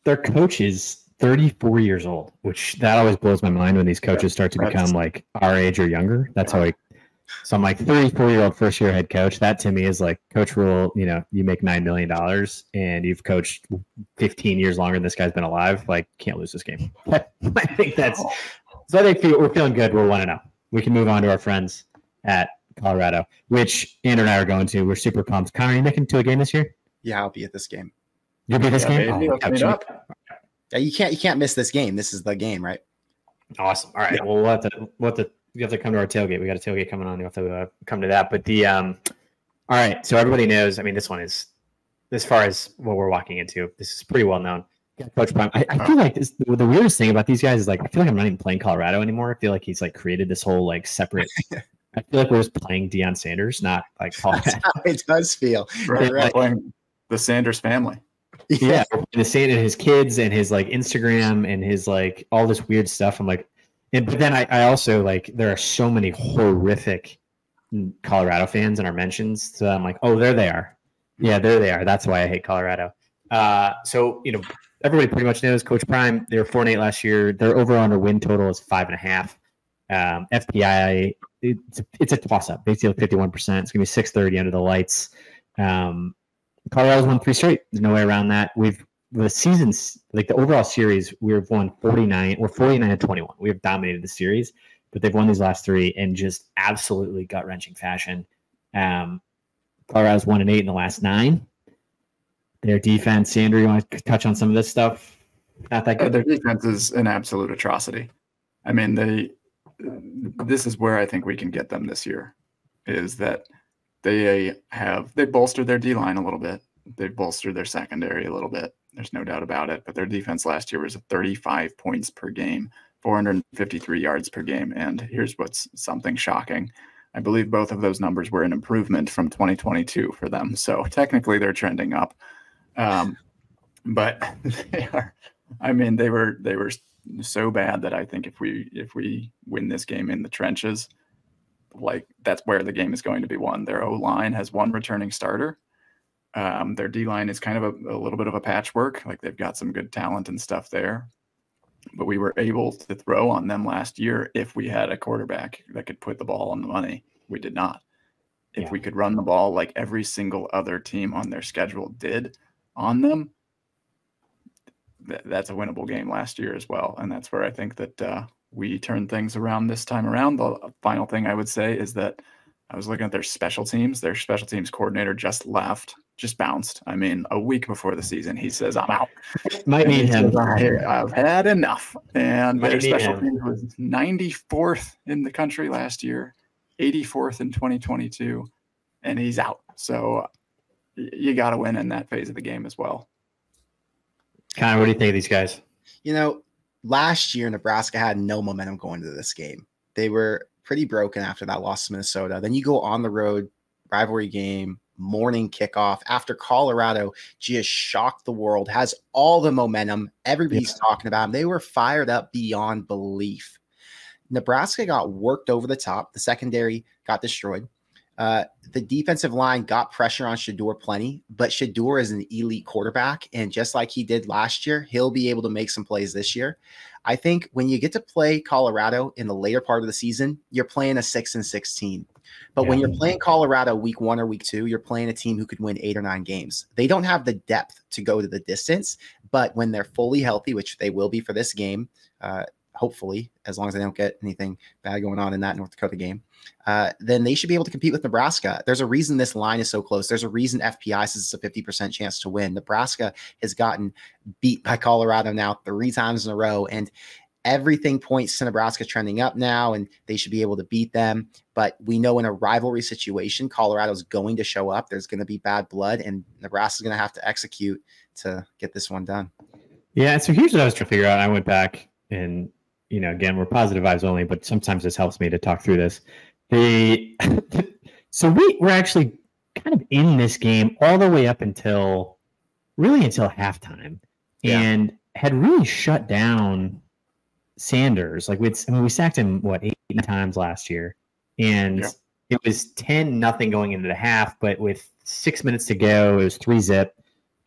Speaker 2: Their coach is 34 years old, which that always blows my mind when these coaches start to become like our age or younger. That's how so I'm like 34-year-old first year head coach. That to me is like Coach Rhule, you make $9 million and you've coached 15 years longer than this guy's been alive. Like can't lose this game. I think so I think we're feeling good. We're 1-0. We can move on to our friends at Colorado, which Andrew and I are going to. We're super pumped. Connor, are you making it to a game this year?
Speaker 4: Yeah, I'll be at this game.
Speaker 2: You'll be at this game?
Speaker 4: Yeah, you can't miss this game. This is the game, right?
Speaker 2: Awesome. All right. Well, you have to come to our tailgate. We got a tailgate coming on. You have to come to that. But all right. So everybody knows. I mean, this one is, as far as what we're walking into, this is pretty well known. Coach Prime. I feel like the weirdest thing about these guys is like I feel like I'm not even playing Colorado anymore. I feel like he's like created this whole like separate I feel like we're just playing Deion Sanders, not like Paul.
Speaker 4: That's how it does feel.
Speaker 5: Right.
Speaker 4: You're right.
Speaker 5: Playing the Sanders family.
Speaker 2: Yeah, the Sanders, his kids and his like Instagram and his like all this weird stuff. I'm like, but then I also like there are so many horrific Colorado fans in our mentions. So I'm like, oh, there they are. Yeah, there they are. That's why I hate Colorado. So everybody pretty much knows Coach Prime. They were 4-8 last year. Their over/under win total is 5.5. FPI, it's a toss-up. Basically 51%. It's gonna be 6:30 under the lights. Colorado's won 3 straight. There's no way around that. The seasons, like the overall series, we've won 49. We're 49-21. We have dominated the series, but they've won these last 3 in just absolutely gut-wrenching fashion. Colorado's 1-8 in the last 9. Their defense, Sandra, you want to touch on some of this stuff? Not that good.
Speaker 5: Their defense is an absolute atrocity. I mean, this is where I think we can get them this year, is that they bolstered their D-line a little bit. They've bolstered their secondary a little bit. There's no doubt about it. But their defense last year was 35 points per game, 453 yards per game. And here's what's something shocking. I believe both of those numbers were an improvement from 2022 for them. So technically they're trending up. But they are, I mean, they were so bad that I think if we win this game in the trenches, like that's where the game is going to be won. Their O-line has 1 returning starter. Their D-line is kind of a little bit of a patchwork. Like they've got some good talent and stuff there, but we were able to throw on them last year if we had a quarterback that could put the ball on the money. We did not. If we could run the ball like every single other team on their schedule did on them, that's a winnable game last year as well. And that's where I think that we turn things around this time around. The final thing I would say is that I was looking at their special teams. Their special teams coordinator just bounced. I mean, a week before the season, he says, I'm out.
Speaker 2: Might need him.
Speaker 5: I've had enough. And their special teams was 94th in the country last year, 84th in 2022, and he's out. So you got to win in that phase of the game as well.
Speaker 2: Connor, what do you think of these guys?
Speaker 4: Last year, Nebraska had no momentum going into this game. They were pretty broken after that loss to Minnesota. Then you go on the road, rivalry game, morning kickoff after Colorado just shocked the world, has all the momentum. Everybody's talking about them. They were fired up beyond belief. Nebraska got worked over the top. The secondary got destroyed. The defensive line got pressure on Shedeur plenty, but Shedeur is an elite quarterback. And just like he did last year, he'll be able to make some plays this year. I think when you get to play Colorado in the later part of the season, you're playing a 6-6 team. But when you're playing Colorado week 1 or week 2, you're playing a team who could win 8 or 9 games. They don't have the depth to go to the distance, but when they're fully healthy, which they will be for this game, hopefully, as long as they don't get anything bad going on in that North Dakota game, then they should be able to compete with Nebraska. There's a reason this line is so close. There's a reason FPI says it's a 50% chance to win. Nebraska has gotten beat by Colorado now 3 times in a row, and everything points to Nebraska trending up now, and they should be able to beat them. But we know in a rivalry situation, Colorado's going to show up. There's going to be bad blood, and Nebraska's going to have to execute to get this one done.
Speaker 2: Yeah, so here's what I was trying to figure out. I went back and, again, we're positive vibes only, but sometimes this helps me to talk through this. So we're actually kind of in this game all the way up until halftime, and had really shut down Sanders. Like we sacked him 8 times last year, and it was 10-0 going into the half. But with 6 minutes to go, it was 3-0,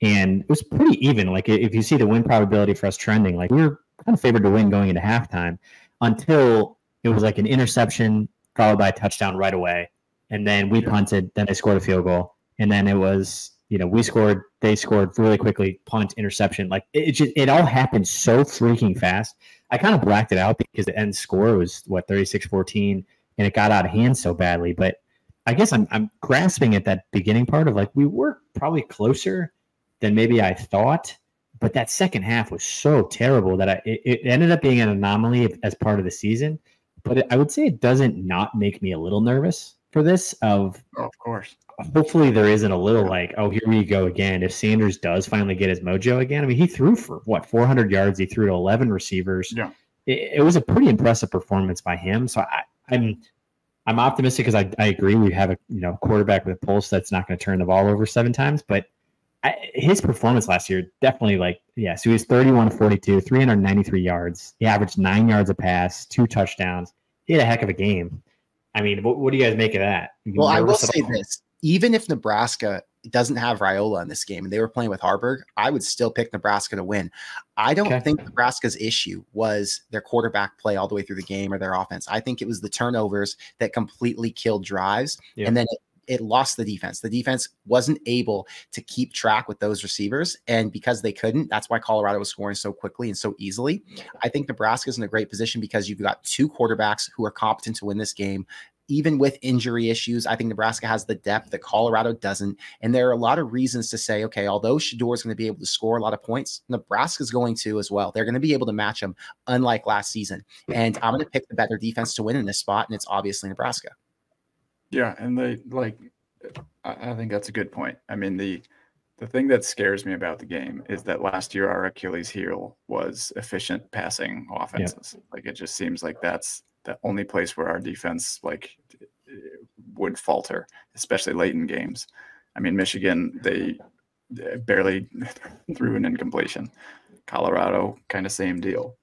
Speaker 2: and it was pretty even. Like if you see the win probability for us trending, like we were kind of favored to win going into halftime until it was like an interception followed by a touchdown right away. And then we punted, then they scored a field goal. And then it was, we scored, they scored really quickly, punt, interception. Like it all happened so freaking fast. I kind of blacked it out because the end score was 36-14, and it got out of hand so badly. But I guess I'm grasping at that beginning part of like, we were probably closer than maybe I thought. But that second half was so terrible that it ended up being an anomaly as part of the season. But I would say it doesn't not make me a little nervous for this. Of
Speaker 5: course.
Speaker 2: Hopefully there isn't a little like, oh, here we go again. If Sanders does finally get his mojo again. I mean, he threw for 400 yards. He threw to 11 receivers. Yeah. It was a pretty impressive performance by him. So I'm optimistic because I agree we have a quarterback with a pulse that's not going to turn the ball over 7 times, but his performance last year definitely so he was 31-42, 393 yards. He averaged 9 yards a pass, 2 touchdowns. He had a heck of a game. I mean, what do you guys make of that?
Speaker 4: Well, I will say this. Even if Nebraska doesn't have Rhule in this game and they were playing with Harburg, I would still pick Nebraska to win. I don't think Nebraska's issue was their quarterback play all the way through the game or their offense. I think it was the turnovers that completely killed drives. Yep. And then it lost the defense. The defense wasn't able to keep track with those receivers. And because they couldn't, that's why Colorado was scoring so quickly and so easily. I think Nebraska's in a great position because you've got 2 quarterbacks who are competent to win this game. Even with injury issues, I think Nebraska has the depth that Colorado doesn't. And there are a lot of reasons to say, okay, although Shedeur is going to be able to score a lot of points, Nebraska's going to as well. They're going to be able to match them, unlike last season. And I'm going to pick the better defense to win in this spot, and it's obviously Nebraska.
Speaker 5: Yeah, and I think that's a good point. I mean, the thing that scares me about the game is that last year our Achilles heel was efficient passing offenses. Yep. It just seems like that's the only place where our defense would falter, especially late in games. I mean, Michigan, they barely threw an incompletion. Colorado, kind of same deal.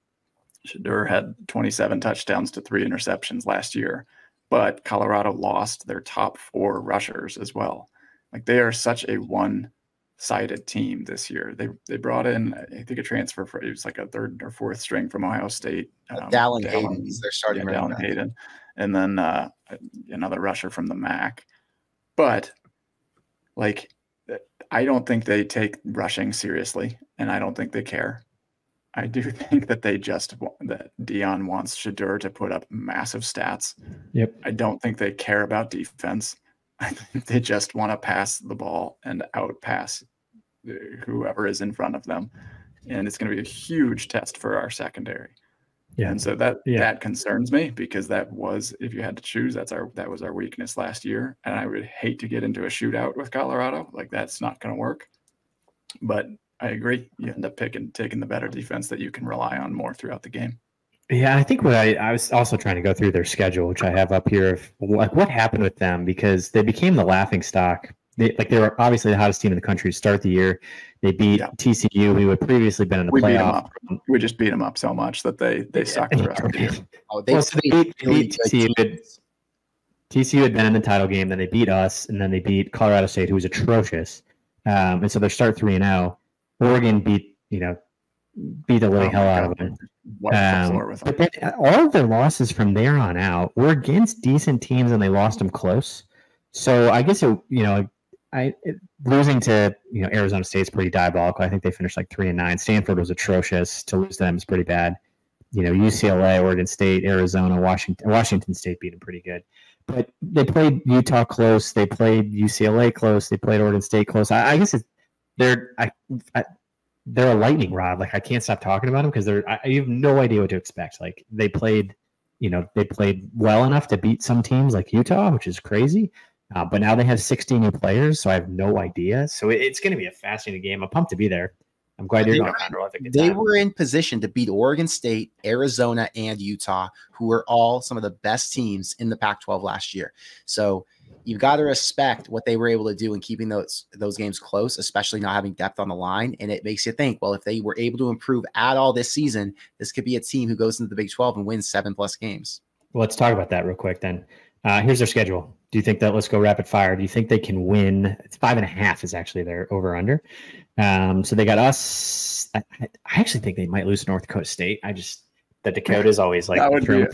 Speaker 5: Shedeur had 27 touchdowns to 3 interceptions last year, but Colorado lost their top 4 rushers as well. They are such a one-sided team this year. They brought in, I think, a transfer for, it was like a 3rd or 4th string from Ohio State.
Speaker 4: Dallin Hayden is their starting running back.
Speaker 5: Hayden, and then another rusher from the MAC. But I don't think they take rushing seriously, and I don't think they care. I do think that that Dion wants Shedeur to put up massive stats.
Speaker 2: Yep.
Speaker 5: I don't think they care about defense. I think they just want to pass the ball and outpass whoever is in front of them. And it's going to be a huge test for our secondary. Yeah. And so that concerns me, because that was, if you had to choose, that was our weakness last year. And I would hate to get into a shootout with Colorado. That's not going to work. But I agree. You end up taking the better defense that you can rely on more throughout the game.
Speaker 2: Yeah, I think what I was also trying to go through their schedule, which I have up here, of what happened with them, because they became the laughing stock. They were obviously the hottest team in the country to start the year. They beat TCU, who had previously been in the playoff.
Speaker 5: We just beat them up so much that they sucked the rest of the year.
Speaker 2: They beat TCU. TCU had been in the title game, then they beat us, and then they beat Colorado State, who was atrocious. And so they start 3-0. Oregon beat the living hell out of them. But then all of their losses from there on out were against decent teams, and they lost them close. So I guess losing to Arizona State's pretty diabolical. I think they finished 3-9. Stanford was atrocious. To lose to them is pretty bad. UCLA, Oregon State, Arizona, Washington State beat them pretty good. But they played Utah close. They played UCLA close. They played Oregon State close. I guess they're a lightning rod. I can't stop talking about them because you have no idea what to expect. They played well enough to beat some teams like Utah, which is crazy. But now they have 60 new players, so I have no idea. So it's going to be a fascinating game. I'm pumped to be there. I'm glad you're going.
Speaker 4: They were in position to beat Oregon State, Arizona, and Utah, who were all some of the best teams in the Pac-12 last year. So you've got to respect what they were able to do in keeping those games close, especially not having depth on the line. And it makes you think, well, if they were able to improve at all this season, this could be a team who goes into the Big 12 and wins 7+ games.
Speaker 2: Well, let's talk about that real quick then. Here's their schedule. Do you think that, let's go rapid fire, do you think they can win? It's 5.5 is actually their over under. So they got us. I actually think they might lose to North Dakota State. The Dakotas always
Speaker 5: that would be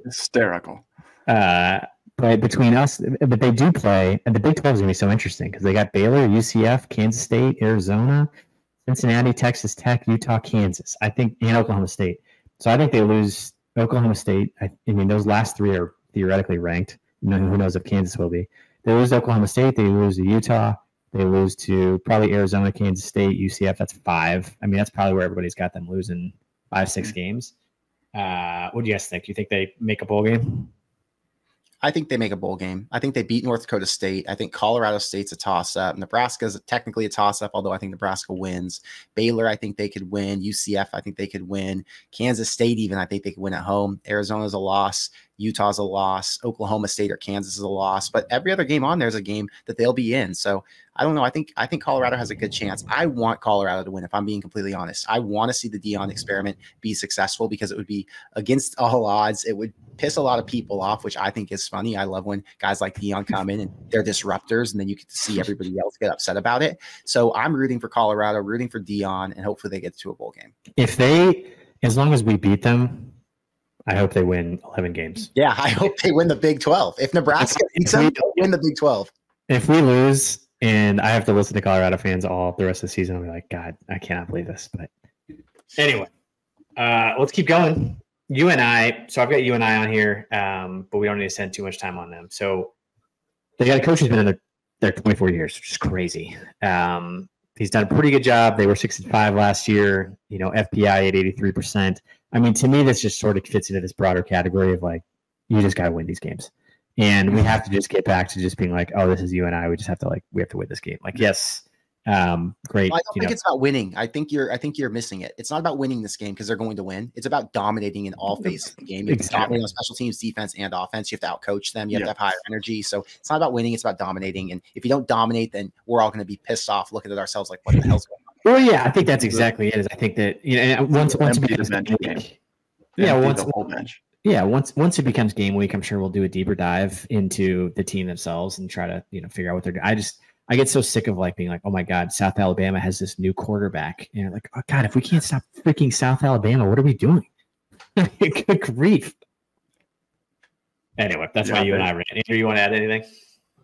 Speaker 5: hysterical.
Speaker 2: But between us, but they do play, and the Big 12 is going to be so interesting because they got Baylor, UCF, Kansas State, Arizona, Cincinnati, Texas Tech, Utah, Kansas, I think, and Oklahoma State. So I think they lose Oklahoma State. I mean, those last 3 are theoretically ranked. Who knows if Kansas will be. They lose to Oklahoma State. They lose to Utah. They lose to probably Arizona, Kansas State, UCF. That's 5. I mean, that's probably where everybody's got them losing 5-6 games. What do you guys think? Do you think they make a bowl game?
Speaker 4: I think they make a bowl game. I think they beat North Dakota State. I think Colorado State's a toss-up. Nebraska's technically a toss-up, although I think Nebraska wins. Baylor, I think they could win. UCF, I think they could win. Kansas State, even, I think they could win at home. Arizona's a loss. Utah's a loss. Oklahoma State or Kansas is a loss. But every other game on there is a game that they'll be in. So I don't know. I think Colorado has a good chance. I want Colorado to win, if I'm being completely honest. I want to see the Deion experiment be successful because it would be against all odds. It would piss a lot of people off, which I think is funny. I love when guys like Deion come in and they're disruptors, and then you get to see everybody else get upset about it. So I'm rooting for Colorado, rooting for Deion, and hopefully they get to a bowl game.
Speaker 2: As long as we beat them, I hope they win 11 games.
Speaker 4: Yeah, I hope they win the Big 12. If Nebraska beats them, they'll win the Big 12.
Speaker 2: If we lose and I have to listen to Colorado fans all the rest of the season, I'll be like, God, I cannot believe this. But anyway, let's keep going. You and I, so I've got you and I on here, but we don't need to spend too much time on them. So they got a coach who's been in there 24 years, which is crazy. He's done a pretty good job. They were 65 last year, FPI at 83%. I mean, to me, this just sort of fits into this broader category of like, you just got to win these games. And we have to just get back to just being like, oh, this is you and I. We just have to we have to win this game. Like, yes, great.
Speaker 4: Well, I don't think it's about winning. I think you're missing it. It's not about winning this game because they're going to win. It's about dominating in all phases of the game. You have to dominate on special teams, defense, and offense. You have to outcoach them. You have to have higher energy. So it's not about winning. It's about dominating. And if you don't dominate, then we're all going to be pissed off looking at ourselves like, what the hell's going on?
Speaker 2: Well, yeah, I think that's exactly it. I think that once it becomes game week, once it becomes game week, I'm sure we'll do a deeper dive into the team themselves and try to figure out what they're doing. I get so sick of being like, oh my God, South Alabama has this new quarterback, and you're like, oh God, if we can't stop freaking South Alabama, what are we doing? Good grief. Anyway, that's why you and I ran. Andrew, you want to add anything?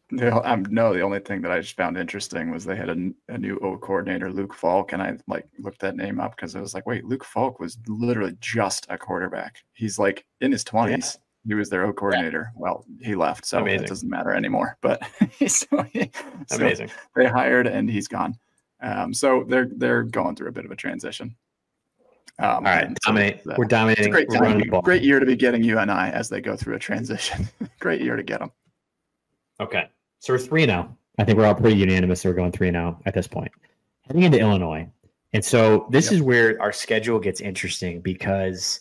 Speaker 5: No, the only thing that I just found interesting was they had a new O coordinator, Luke Falk, and I looked that name up because I was like, wait, Luke Falk was literally just a quarterback. He's in his 20s. Yeah. He was their O coordinator. Yeah. Well, he left, so it doesn't matter anymore. But
Speaker 2: amazing.
Speaker 5: They hired, and he's gone. So they're going through a bit of a transition.
Speaker 2: All right, dominate. We're dominating.
Speaker 5: It's a great year to be getting UNI as they go through a transition. Great year to get them.
Speaker 2: Okay. So we're 3-0. I think we're all pretty unanimous. We're going 3-0 at this point. Heading into Illinois. And so this is where our schedule gets interesting because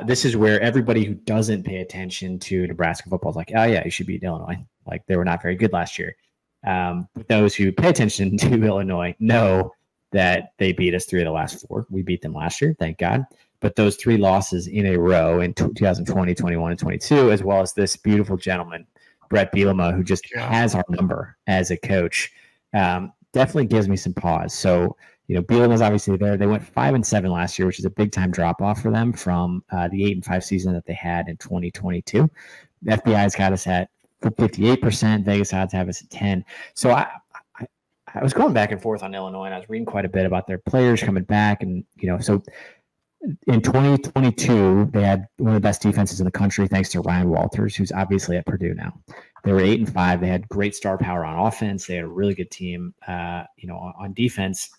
Speaker 2: this is where everybody who doesn't pay attention to Nebraska football is like, oh, yeah, you should beat Illinois. They were not very good last year. But those who pay attention to Illinois know that they beat us 3 of the last 4. We beat them last year, thank God. But those 3 losses in a row in 2020, 21, and 22, as well as this beautiful gentleman, Brett Bielema, who just has our number as a coach, definitely gives me some pause. So, Bielema's obviously there. They went 5-7 last year, which is a big time drop off for them from the 8-5 season that they had in 2022. The FBI's got us at 58%. Vegas odds have us at 10. So I was going back and forth on Illinois, and I was reading quite a bit about their players coming back, and so. In 2022, they had one of the best defenses in the country, thanks to Ryan Walters, who's obviously at Purdue now. They were 8-5. They had great star power on offense. They had a really good team, on defense.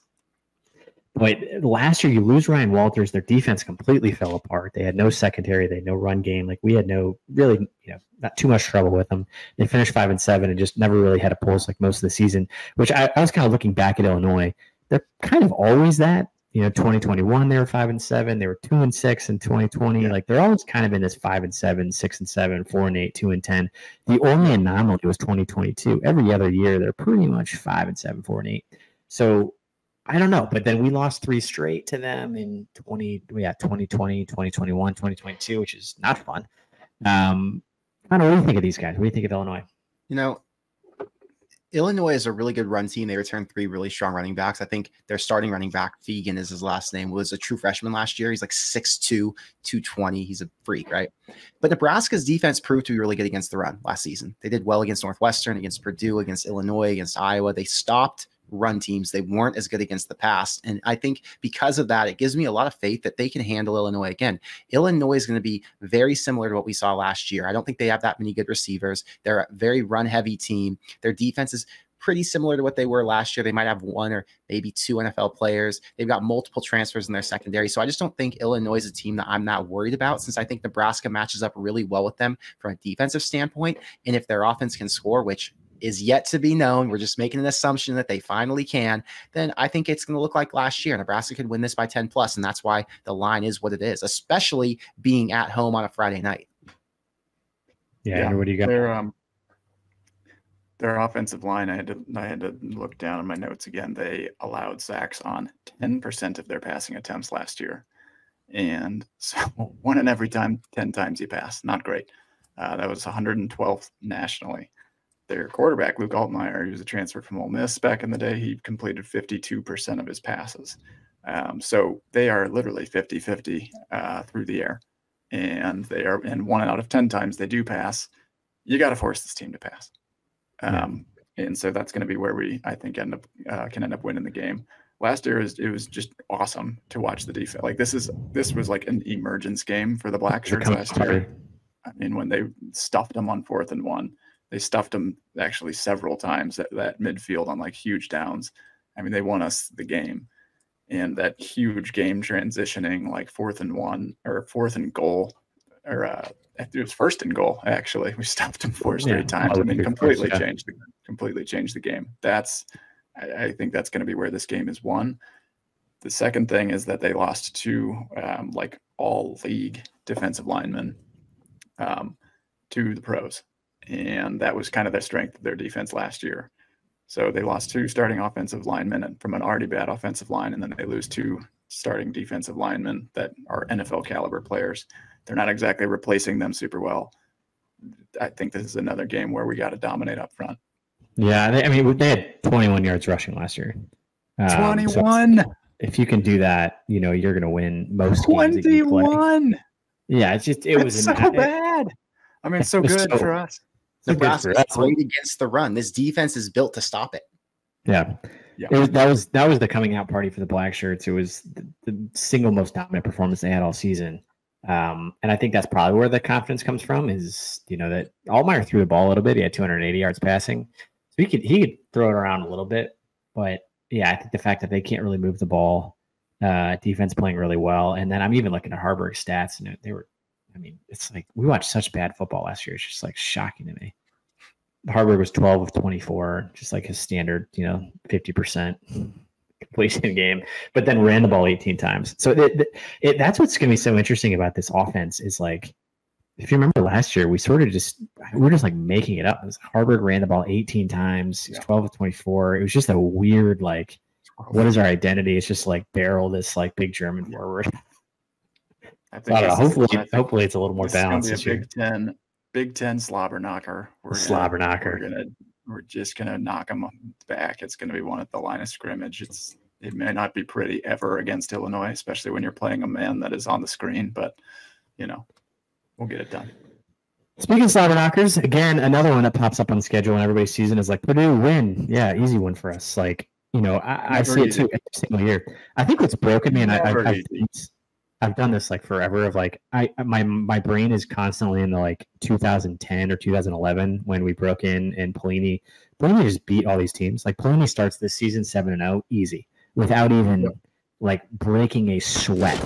Speaker 2: But last year, you lose Ryan Walters, their defense completely fell apart. They had no secondary. They had no run game. We had not too much trouble with them. They finished 5-7 and just never really had a pulse most of the season. Which I was kind of looking back at Illinois. They're kind of always that. 2021 they were 5-7. They were 2-6 in 2020. Yeah. They're always kind of in this 5-7, 6-7, 4-8, 2-10. The only anomaly was 2022. Every other year they're pretty much 5-7, 4-8. So I don't know, but then we lost 3 straight to them in 2020, 2021, 2022, which is not fun. I don't know. What do you think of these guys? What do you think of Illinois?
Speaker 4: Illinois is a really good run team. They returned 3 really strong running backs. I think their starting running back, Fegan is his last name, was a true freshman last year. He's 6'2", 220. He's a freak, right? But Nebraska's defense proved to be really good against the run last season. They did well against Northwestern, against Purdue, against Illinois, against Iowa. They stopped run teams. They weren't as good against the pass. And I think because of that, it gives me a lot of faith that they can handle Illinois again. Illinois is going to be very similar to what we saw last year. I don't think they have that many good receivers. They're a very run-heavy team. Their defense is pretty similar to what they were last year. They might have one or maybe two NFL players. They've got multiple transfers in their secondary. So I just don't think Illinois is a team that I'm not worried about, since I think Nebraska matches up really well with them from a defensive standpoint. And if their offense can score, which is yet to be known, we're just making an assumption that they finally can, then I think it's going to look like last year. Nebraska could win this by 10 plus, and that's why the line is what it is, especially being at home on a Friday night.
Speaker 2: Yeah. What do you got?
Speaker 5: Their offensive line, I had to look down in my notes again. They allowed sacks on 10% of their passing attempts last year. And so 1 in every 10 times you pass. Not great. That was 112th nationally. Their quarterback, Luke Altmaier, he was a transfer from Ole Miss back in the day. He completed 52% of his passes. So they are literally 50-50 through the air. And 1 out of 10 times they do pass. You got to force this team to pass. And so that's going to be where I think can end up winning the game. Last year it was just awesome to watch the defense. Like this was like an emergence game for the Black Shirts last year. I mean, when they stuffed them on 4th and 1, they stuffed them actually several times at that midfield on like huge downs. I mean, they won us the game, and that huge game transitioning, like 4th and 1 or 4th and goal, or it was 1st and goal. Actually, we stopped them 4 straight times. I mean, completely changed the game. I think that's going to be where this game is won. The second thing is that they lost 2 like all league defensive linemen to the pros. And that was kind of the strength of their defense last year. So they lost 2 starting offensive linemen from an already bad offensive line, and then they lose 2 starting defensive linemen that are NFL caliber players. They're not exactly replacing them super well. I think this is another game where we got to dominate up front.
Speaker 2: Yeah, they had 21 yards rushing last year.
Speaker 5: 21.
Speaker 2: So if you can do that, you're going to win most
Speaker 5: 21.
Speaker 2: games that you play. Yeah, it was
Speaker 5: so bad. I mean, so good for us.
Speaker 4: Nebraska's great against the run. This defense is built to stop it.
Speaker 2: Yeah. That was the coming out party for the Black Shirts. It was the single most dominant performance they had all season. And I think that's probably where the confidence comes from is, that Altmaier threw the ball a little bit. He had 280 yards passing. So he could throw it around a little bit. But yeah, I think the fact that they can't really move the ball, defense playing really well. And then I'm even looking at Harburg's stats, and it's like we watched such bad football last year. It's just like shocking to me. Harburg was 12 of 24, just like his standard, 50% completion game, but then ran the ball 18 times. So that's what's going to be so interesting about this offense is like, if you remember last year, we're just like making it up. It was Harburg ran the ball 18 times. He's 12 of 24. It was just a weird, like, what is our identity? It's just like barrel this like big German forward. I don't know. Hopefully it's a little more balanced this year.
Speaker 5: Big Ten slobber knocker. We're just gonna knock them back. It's gonna be one at the line of scrimmage. It may not be pretty ever against Illinois, especially when you're playing a man that is on the screen. But we'll get it done.
Speaker 2: Speaking of slobber knockers, again, another one that pops up on the schedule and everybody's season is like Purdue win. Yeah, easy one for us. Like I see it too every single year. I think what's broken me, and I've done this like forever of like my brain is constantly in the like 2010 or 2011 when we broke in and Pelini just beat all these teams. Like Pelini starts this season 7-0 easy without even like breaking a sweat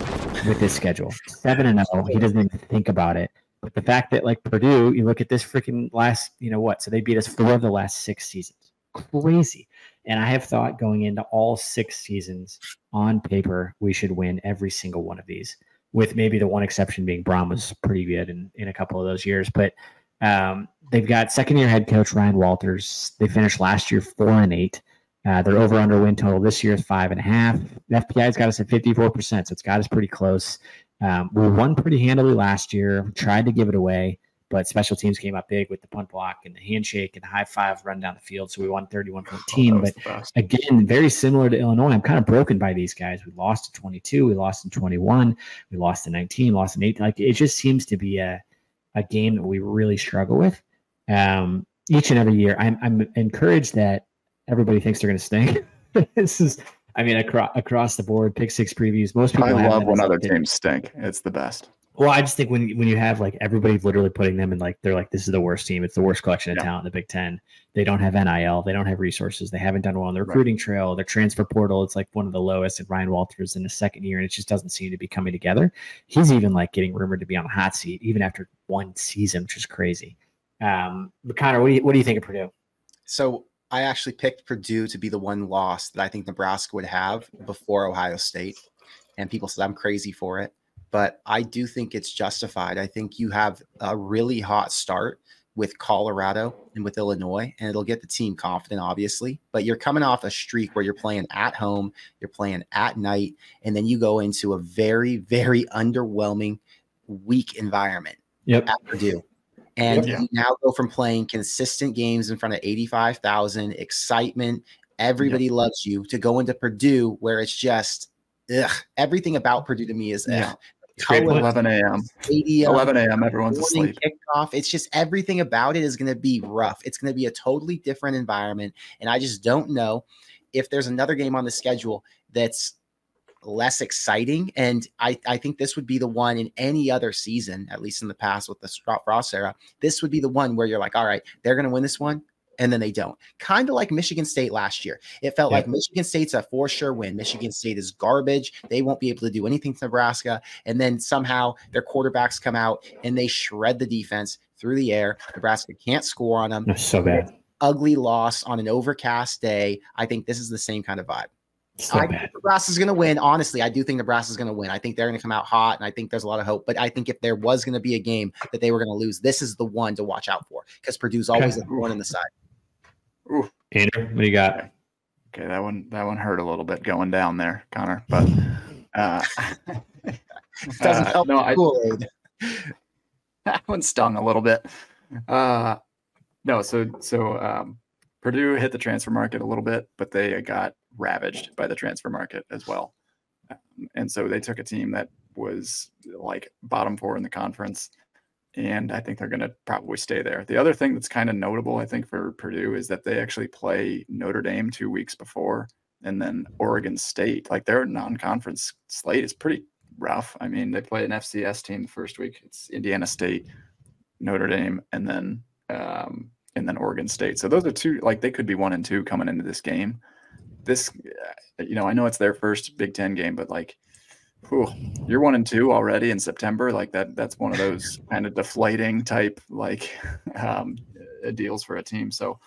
Speaker 2: with this schedule. 7-0, he doesn't even think about it. But the fact that like Purdue, you look at this freaking last, so they beat us 4 of the last 6 seasons. Crazy. And I have thought going into all 6 seasons on paper, we should win every single one of these, with maybe the one exception being Braun was pretty good in a couple of those years. But they've got second-year head coach Ryan Walters. They finished last year 4-8. Their over-under win total this year is 5.5. The FPI's got us at 54%, so it's got us pretty close. We won pretty handily last year. We tried to give it away, but special teams came up big with the punt block and the handshake and the high five run down the field. So we won 31-14. But again, very similar to Illinois, I'm kind of broken by these guys. We lost to 22. We lost in 21. We lost to 19, lost in 18. Like, it just seems to be a game that we really struggle with each and every year. I'm encouraged that everybody thinks they're going to stink. This is, across the board, pick 6 previews. Most people
Speaker 5: I love when other teams stink. It's the best.
Speaker 2: Well, I just think when you have like everybody literally putting them in like they're like this is the worst team, it's the worst collection of talent in the Big Ten. They don't have NIL, they don't have resources, they haven't done well on the recruiting trail. Their transfer portal, it's like one of the lowest. And Ryan Walters in his second year, and it just doesn't seem to be coming together. He's even like getting rumored to be on the hot seat even after one season, which is crazy. But Connor, what do you think of Purdue?
Speaker 4: So I actually picked Purdue to be the one loss that I think Nebraska would have before Ohio State, and people said I'm crazy for it. But I do think it's justified. I think you have a really hot start with Colorado and with Illinois, and it'll get the team confident, obviously. But you're coming off a streak where you're playing at home, you're playing at night, and then you go into a very, very underwhelming, weak environment at Purdue. And you now go from playing consistent games in front of 85,000, excitement, everybody loves you, to go into Purdue where it's just everything about Purdue to me is
Speaker 5: 11 a.m. 11 a.m. Everyone's asleep.
Speaker 4: Kickoff. It's just everything about it is going to be rough. It's going to be a totally different environment. And I just don't know if there's another game on the schedule that's less exciting. And I think this would be the one in any other season, at least in the past with the Frost era. This would be the one where you're like, all right, they're going to win this one. And then they don't. Kind of like Michigan State last year. It felt like Michigan State's a for sure win. Michigan State is garbage. They won't be able to do anything to Nebraska. And then somehow their quarterbacks come out and they shred the defense through the air. Nebraska can't score on them.
Speaker 2: That's so bad.
Speaker 4: Ugly loss on an overcast day. I think this is the same kind of vibe. I think Nebraska's going to win. Honestly, I do think Nebraska's going to win. I think they're going to come out hot, and I think there's a lot of hope. But I think if there was going to be a game that they were going to lose, this is the one to watch out for, because Purdue's always the one in the side.
Speaker 2: Ooh. Andrew, what do you got?
Speaker 5: Okay, that one hurt a little bit going down there, Connor. But
Speaker 4: doesn't help.
Speaker 5: That one stung a little bit. So Purdue hit the transfer market a little bit, but they got ravaged by the transfer market as well. And so they took a team that was like bottom 4 in the conference, and I think they're going to probably stay there. The other thing that's kind of notable, I think, for Purdue is that they actually play Notre Dame 2 weeks before, and then Oregon State. Like, their non-conference slate is pretty rough. I mean, they play an FCS team the first week. It's Indiana State, Notre Dame, and then Oregon State. So those are two, like, they could be 1 and 2 coming into this game. This, I know it's their first Big Ten game, but like, you're 1 and 2 already in September. Like that's one of those kind of deflating type, like, deals for a team. So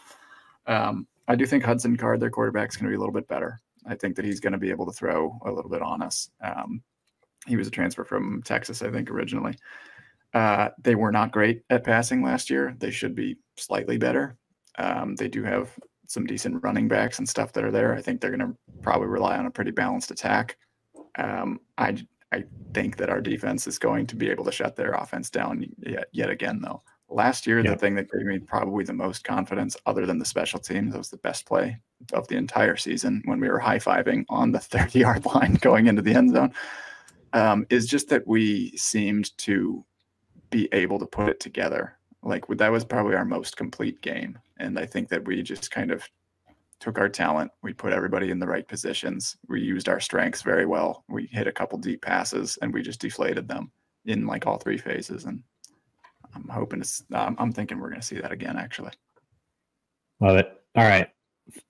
Speaker 5: I do think Hudson Card, their quarterback, is going to be a little bit better. I think that he's going to be able to throw a little bit on us. He was a transfer from Texas, I think, originally. They were not great at passing last year. They should be slightly better. They do have some decent running backs and stuff that are there. I think they're going to probably rely on a pretty balanced attack. I think that our defense is going to be able to shut their offense down yet again, though. Last year, the thing that gave me probably the most confidence, other than the special teams, that was the best play of the entire season when we were high-fiving on the 30-yard line going into the end zone, is just that we seemed to be able to put it together. Like, that was probably our most complete game. And I think that we just kind of took our talent. We put everybody in the right positions. We used our strengths very well. We hit a couple deep passes and we just deflated them in like all 3 phases. And I'm thinking we're going to see that again, actually.
Speaker 2: Love it. All right.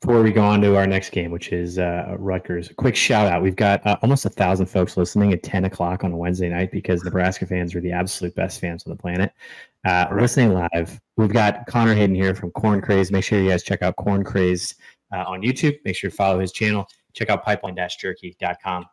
Speaker 2: Before we go on to our next game, which is Rutgers, a quick shout out. We've got almost 1,000 folks listening at 10 o'clock on a Wednesday night, because Nebraska fans are the absolute best fans on the planet. Listening live, we've got Connor Hayden here from Corn Crazed. Make sure you guys check out Corn Crazed on YouTube. Make sure you follow his channel. Check out pipeline-jerky.com.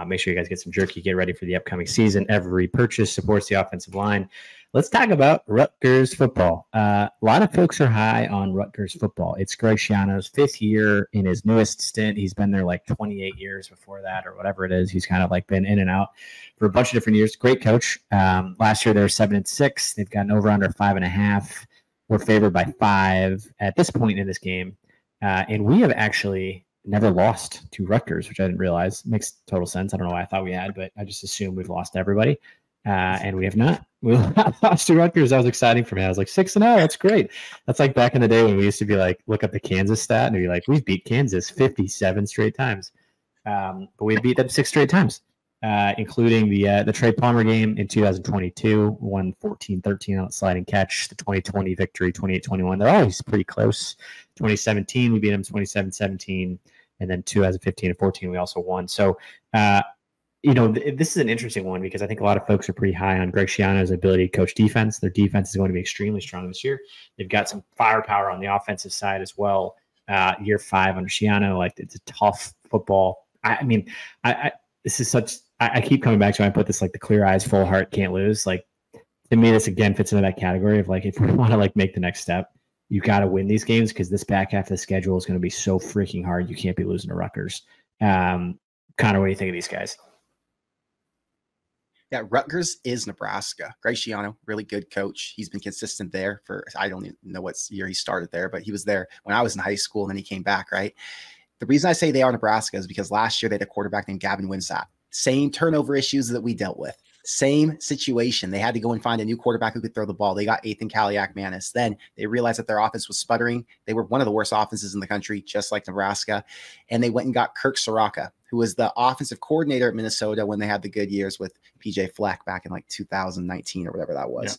Speaker 2: Make sure you guys get some jerky. Get ready for the upcoming season. Every purchase supports the offensive line. Let's talk about Rutgers football. A lot of folks are high on Rutgers football. It's Greg Schiano's 5th year in his newest stint. He's been there like 28 years before that, or whatever it is. He's kind of like been in and out for a bunch of different years. Great coach. Last year they were 7-6. They've gotten over under 5.5. We're favored by 5 at this point in this game. And we have actually never lost to Rutgers, which I didn't realize. Makes total sense. I don't know why I thought we had, but I just assumed we've lost to everybody. And we have not. We lost to Rutgers. That was exciting for me. I was like 6-0. That's great. That's like back in the day when we used to be like, look up the Kansas stat and be like, we've beat Kansas 57 straight times. But we beat them 6 straight times. including the Trey Palmer game in 2022, won 14-13 on a sliding catch. The 2020 victory, 28-21. They're always pretty close. 2017, we beat them 27-17. And then 2015 and 14, we also won. So, this is an interesting one because I think a lot of folks are pretty high on Greg Schiano's ability to coach defense. Their defense is going to be extremely strong this year. They've got some firepower on the offensive side as well. Year 5 under Schiano, like it's a tough football. This is such. I keep coming back to when I put this like the clear eyes, full heart, can't lose. Like to me, this again fits into that category of like if we want to like make the next step, you got to win these games because this back half of the schedule is going to be so freaking hard. You can't be losing to Rutgers. Connor, what do you think of these guys?
Speaker 4: Yeah, Rutgers is Nebraska. Greg Schiano, really good coach. He's been consistent there for, I don't even know what year he started there, but he was there when I was in high school and then he came back, right? The reason I say they are Nebraska is because last year they had a quarterback named Gavin Winsat. Same turnover issues that we dealt with. Same situation. They had to go and find a new quarterback who could throw the ball. They got Ethan Kaliak-Manis. Then they realized that their offense was sputtering. They were one of the worst offenses in the country, just like Nebraska. And they went and got Kirk Soraka, who was the offensive coordinator at Minnesota when they had the good years with PJ Fleck back in like 2019 or whatever that was. Yeah.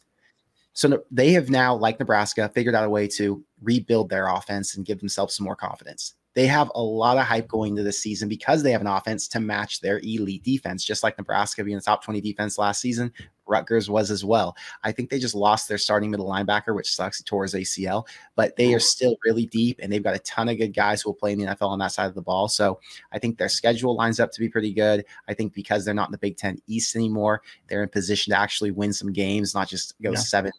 Speaker 4: So they have now, like Nebraska, figured out a way to rebuild their offense and give themselves some more confidence. They have a lot of hype going into this season because they have an offense to match their elite defense, just like Nebraska being a top 20 defense last season. Rutgers was as well. I think they just lost their starting middle linebacker, which sucks. He tore his ACL, but they are still really deep, and they've got a ton of good guys who will play in the NFL on that side of the ball. So I think their schedule lines up to be pretty good. I think because they're not in the Big Ten East anymore, they're in position to actually win some games, not just go 7-5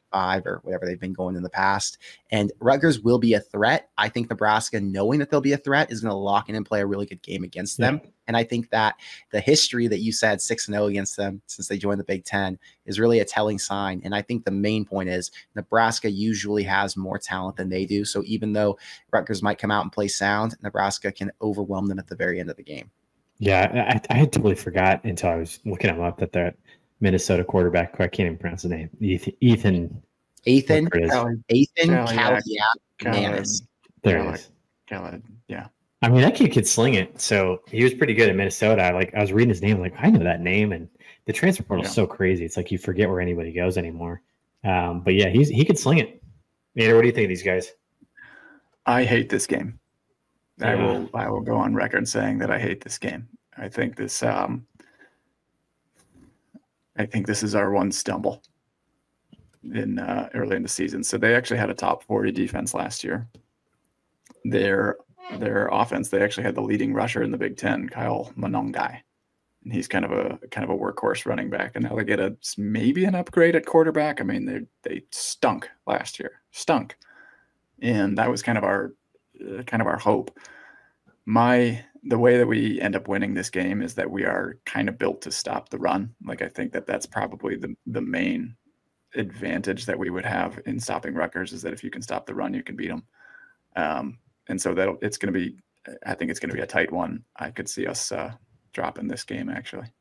Speaker 4: or whatever they've been going in the past. And Rutgers will be a threat. I think Nebraska, knowing that they'll be a threat, is going to lock in and play a really good game against them. And I think that the history that you said 6-0 against them since they joined the Big Ten is really a telling sign. And I think the main point is Nebraska usually has more talent than they do. So even though Rutgers might come out and play sound, Nebraska can overwhelm them at the very end of the game.
Speaker 2: Yeah, I had totally forgot until I was looking him up that the Minnesota quarterback, I can't even pronounce the name, Ethan Kaliak-Manis. There it is.
Speaker 5: Yeah.
Speaker 2: I mean, that kid could sling it. So he was pretty good at Minnesota. I was reading his name, like, I know that name. And the transfer portal is so crazy. It's like you forget where anybody goes anymore. But yeah, he could sling it. Nader, what do you think of these guys?
Speaker 5: I hate this game. I will go on record saying that I hate this game. I think this is our one stumble in early in the season. So they actually had a top 40 defense last year. Their offense, they actually had the leading rusher in the Big Ten, Kyle Monongai. And he's kind of a workhorse running back. And now they get maybe an upgrade at quarterback. I mean, they stunk last year. And that was kind of our hope. The way that we end up winning this game is that we are kind of built to stop the run. Like, I think that's probably the main advantage that we would have in stopping Rutgers is that if you can stop the run, you can beat them. And so I think it's going to be a tight one. I could see us dropping this game, actually.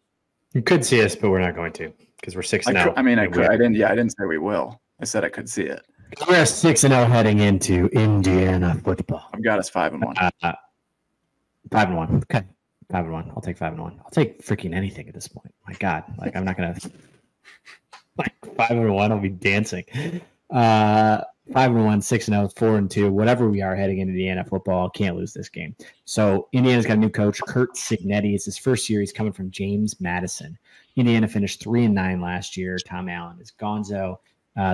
Speaker 2: You could see us, but we're not going to because we're 6-0.
Speaker 5: I could. I didn't say we will. I said I could see it.
Speaker 2: We're 6-0 heading into Indiana football.
Speaker 5: I've got us 5-1.
Speaker 2: 5-1. Okay. 5-1. I'll take 5-1. I'll take freaking anything at this point. My God. Like, I'm not going to. Like, 5-1, I'll be dancing. 5-1, 6-0, 4-2, whatever we are heading into Indiana football, can't lose this game. So Indiana's got a new coach, Curt Cignetti. It's his first year. He's coming from James Madison. Indiana finished 3-9 last year. Tom Allen is gonzo.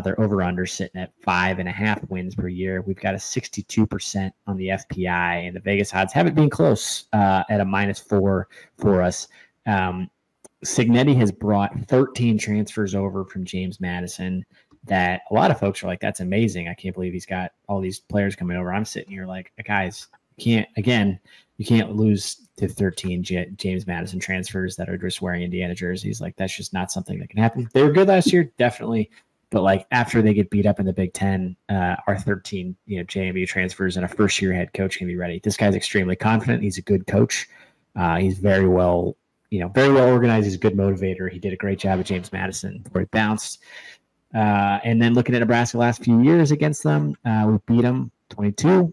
Speaker 2: Their over-under sitting at 5.5 wins per year. We've got a 62% on the FPI, and the Vegas odds have it being close at a -4 for us. Cignetti has brought 13 transfers over from James Madison that a lot of folks are like, that's amazing. I can't believe he's got all these players coming over. I'm sitting here like, guys, you can't lose to 13 James Madison transfers that are just wearing Indiana jerseys. Like, that's just not something that can happen. They were good last year, definitely. But like after they get beat up in the Big Ten, our 13, JMU transfers and a first-year head coach can be ready. This guy's extremely confident. He's a good coach. He's very well organized. He's a good motivator. He did a great job at James Madison before he bounced. And then looking at Nebraska last few years against them, we beat them 22.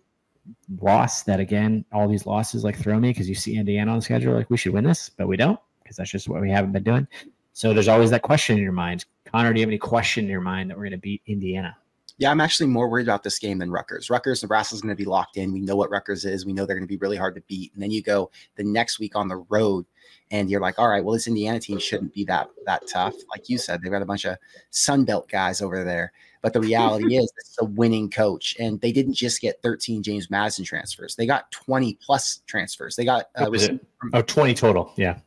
Speaker 2: Loss that, again, all these losses like throw me because you see Indiana on the schedule like we should win this, but we don't because that's just what we haven't been doing. So there's always that question in your mind. Connor, do you have any question in your mind that we're going to beat Indiana?
Speaker 4: Yeah, I'm actually more worried about this game than Rutgers. Nebraska's going to be locked in. We know what Rutgers is. We know they're going to be really hard to beat. And then you go the next week on the road, and you're like, all right, well, this Indiana team shouldn't be that tough. Like you said, they've got a bunch of Sunbelt guys over there. But the reality is it's a winning coach. And they didn't just get 13 James Madison transfers. They got 20-plus transfers. They got
Speaker 2: 20 total, yeah.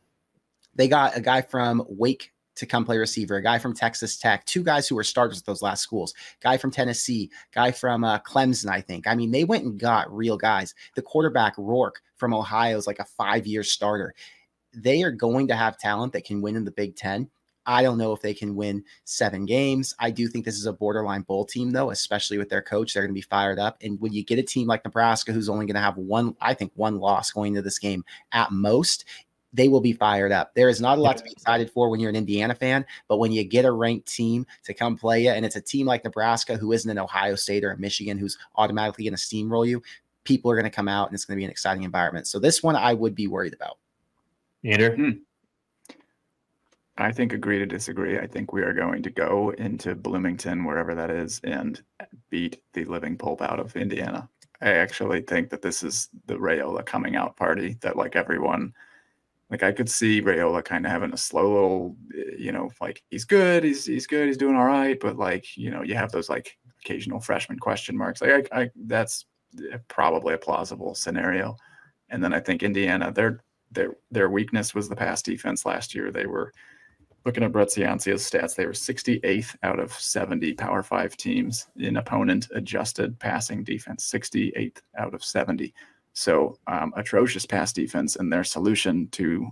Speaker 4: They got a guy from Wake to come play receiver, a guy from Texas Tech, 2 guys who were starters at those last schools, guy from Tennessee, guy from Clemson, I think. I mean, they went and got real guys. The quarterback, Rourke, from Ohio is like a 5-year starter. They are going to have talent that can win in the Big Ten. I don't know if they can win 7 games. I do think this is a borderline bowl team, though, especially with their coach. They're going to be fired up. And when you get a team like Nebraska, who's only going to have one loss going into this game at most, they will be fired up. There is not a lot to be excited for when you're an Indiana fan, but when you get a ranked team to come play you, and it's a team like Nebraska, who isn't an Ohio State or a Michigan, who's automatically going to steamroll you, people are going to come out, and it's going to be an exciting environment. So this one I would be worried about.
Speaker 2: Andrew?
Speaker 5: I think agree to disagree. I think we are going to go into Bloomington, wherever that is, and beat the living pulp out of Indiana. I actually think that this is the Raiola coming out party that like everyone – like I could see Raiola kind of having a slow little, like he's good, he's good, he's doing all right, but like, you have those like occasional freshman question marks. Like I that's probably a plausible scenario. And then I think Indiana, their weakness was the pass defense last year. They were looking at Brett Ciancia's stats. They were 68th out of 70 Power 5 teams in opponent adjusted passing defense, 68th out of 70. So atrocious pass defense, and their solution to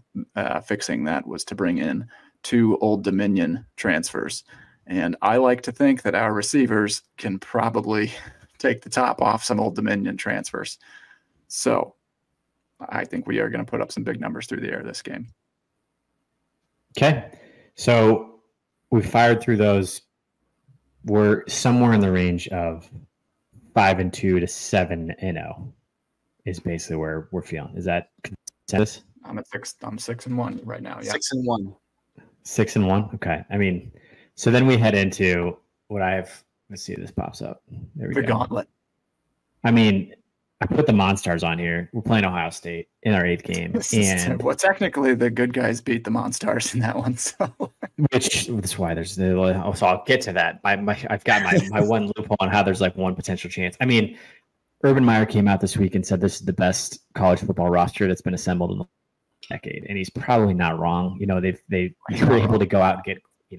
Speaker 5: fixing that was to bring in 2 Old Dominion transfers. And I like to think that our receivers can probably take the top off some Old Dominion transfers. So I think we are going to put up some big numbers through the air this game.
Speaker 2: Okay. So we fired through those. We're somewhere in the range of 5-2 to 7-0. Is basically where we're feeling. Is that consensus?
Speaker 5: I'm 6-1 right now. Yeah.
Speaker 4: 6-1.
Speaker 2: 6-1. Okay. I mean, so then we head into what I have. Let's see if this pops up. There we go.
Speaker 5: The gauntlet.
Speaker 2: I mean, I put the Monstars on here. We're playing Ohio State in our 8th game.
Speaker 5: Well, technically the good guys beat the Monstars in that one. So
Speaker 2: that's why there's so I'll get to that. I've got my one loophole on how there's like one potential chance. I mean, Urban Meyer came out this week and said this is the best college football roster that's been assembled in a decade, and he's probably not wrong. They were able to go out and get you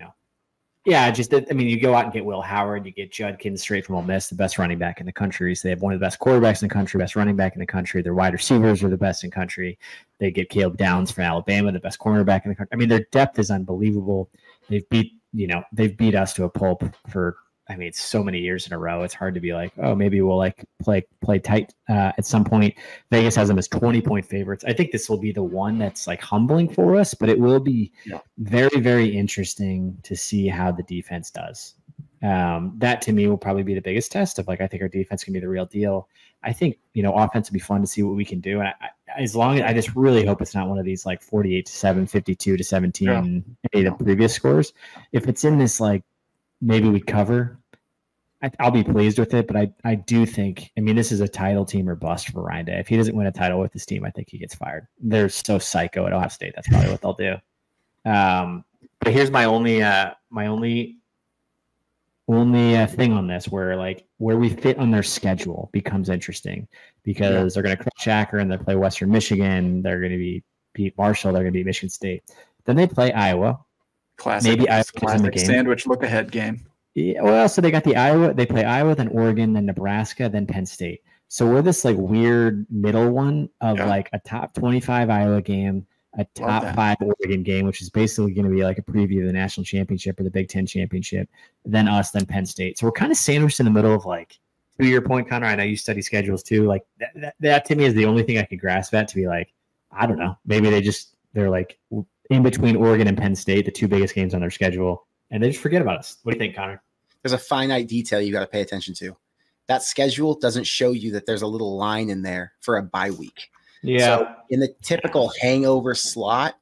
Speaker 2: go out and get Will Howard, you get Judkins straight from Ole Miss, the best running back in the country. So they have one of the best quarterbacks in the country, best running back in the country. Their wide receivers are the best in the country. They get Caleb Downs from Alabama, the best cornerback in the country. I mean, their depth is unbelievable. They've beat us to a pulp for. I mean, it's so many years in a row. It's hard to be like, oh, maybe we'll like play tight at some point. Vegas has them as 20-point favorites. I think this will be the one that's like humbling for us, but it will be very, very interesting to see how the defense does. That to me will probably be the biggest test of like, I think our defense can be the real deal. I think, offense will be fun to see what we can do. And I just really hope it's not one of these like 48-7, 52-17, the previous scores. If it's in this like, maybe we cover. I'll be pleased with it, but I do think, this is a title team or bust for Ryan Day. If he doesn't win a title with this team, I think he gets fired. They're so psycho at Ohio State. That's probably what they'll do. But here's my only thing on this, where we fit on their schedule becomes interesting because they're going to crush Akron, they play Western Michigan, they're going to beat Marshall, they're going to beat Michigan State. Then they play Iowa.
Speaker 5: Classic sandwich look ahead game.
Speaker 2: Yeah, well, so they got they play Iowa, then Oregon, then Nebraska, then Penn State. So we're this like weird middle one of like a top 25 Iowa game, a top 5 Oregon game, which is basically going to be like a preview of the national championship or the Big Ten championship, then us, then Penn State. So we're kind of sandwiched in the middle of like, to your point, Connor, I know you study schedules too. Like that to me is the only thing I could grasp at, to be like, I don't know, maybe they're like in between Oregon and Penn State, the 2 biggest games on their schedule, and they just forget about us. What do you think, Connor?
Speaker 4: There's a finite detail you got to pay attention to. That schedule doesn't show you that there's a little line in there for a bye week.
Speaker 2: Yeah.
Speaker 4: So in the typical hangover slot,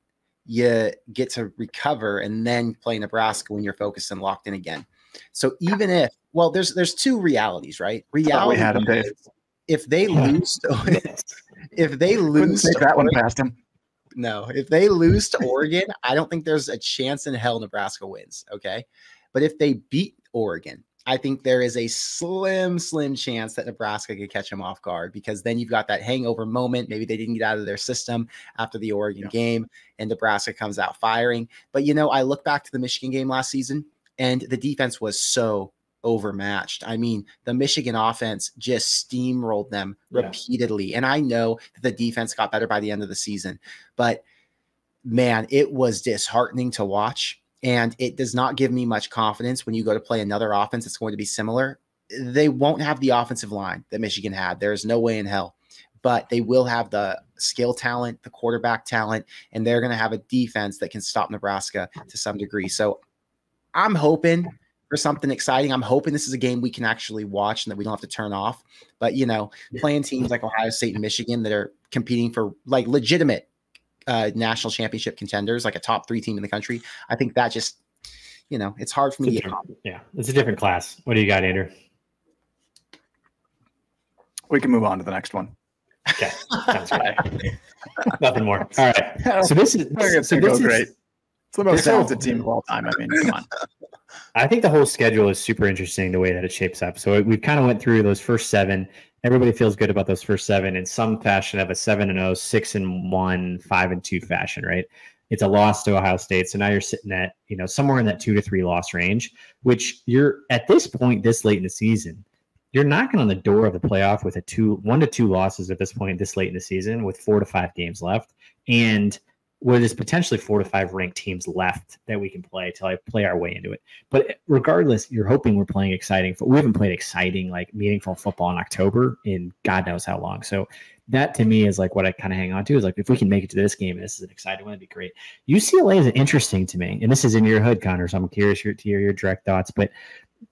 Speaker 4: you get to recover and then play Nebraska when you're focused and locked in again. So even if, well, there's two realities, right? Reality
Speaker 5: we had him, Dave.
Speaker 4: if they lose, if they lose
Speaker 5: Couldn't take that one past him.
Speaker 4: No, if they lose to Oregon, I don't think there's a chance in hell Nebraska wins. Okay. But if they beat Oregon, I think there is a slim chance that Nebraska could catch them off guard, because then you've got that hangover moment. Maybe they didn't get out of their system after the Oregon game and Nebraska comes out firing. But, you know, I look back to the Michigan game last season and the defense was so overmatched. I mean, the Michigan offense just steamrolled them repeatedly. And I know that the defense got better by the end of the season, but man, it was disheartening to watch. And it does not give me much confidence when you go to play another offense that's going to be similar. They won't have the offensive line that Michigan had. There's no way in hell. But they will have the skill talent, the quarterback talent, and they're going to have a defense that can stop Nebraska to some degree. So I'm hoping for something exciting. I'm hoping this is a game we can actually watch and that we don't have to turn off. But, you know, playing teams like Ohio State and Michigan that are competing for like legitimate national championship contenders, like a top 3 team in the country, I think that just, you know, it's hard for me to get confident.
Speaker 2: Yeah, it's a different class. What do you got, Andrew?
Speaker 5: We can move on to the next one.
Speaker 2: Okay, sounds good. Nothing more. All right. So this is
Speaker 5: great. It's the most talented team of all time. I mean, come on.
Speaker 2: I think the whole schedule is super interesting the way that it shapes up. So we've kind of went through those first 7. Everybody feels good about those first 7 in some fashion of a 7-0, 6-1, 5-2 fashion, right? It's a loss to Ohio State. So now you're sitting at, you know, somewhere in that 2 to 3 loss range, which you're at this point, this late in the season, you're knocking on the door of the playoff with 1 to 2 losses at this point, this late in the season, with 4 to 5 games left. And where there's potentially 4 to 5 ranked teams left that we can play till I play our way into it. But regardless, you're hoping we're playing exciting. We haven't played exciting, like meaningful football in October in God knows how long. So that to me is like what I kind of hang on to, is like, if we can make it to this game and this is an exciting one, it'd be great. UCLA is interesting to me, and this is in your hood, Connor, so I'm curious to hear your direct thoughts. But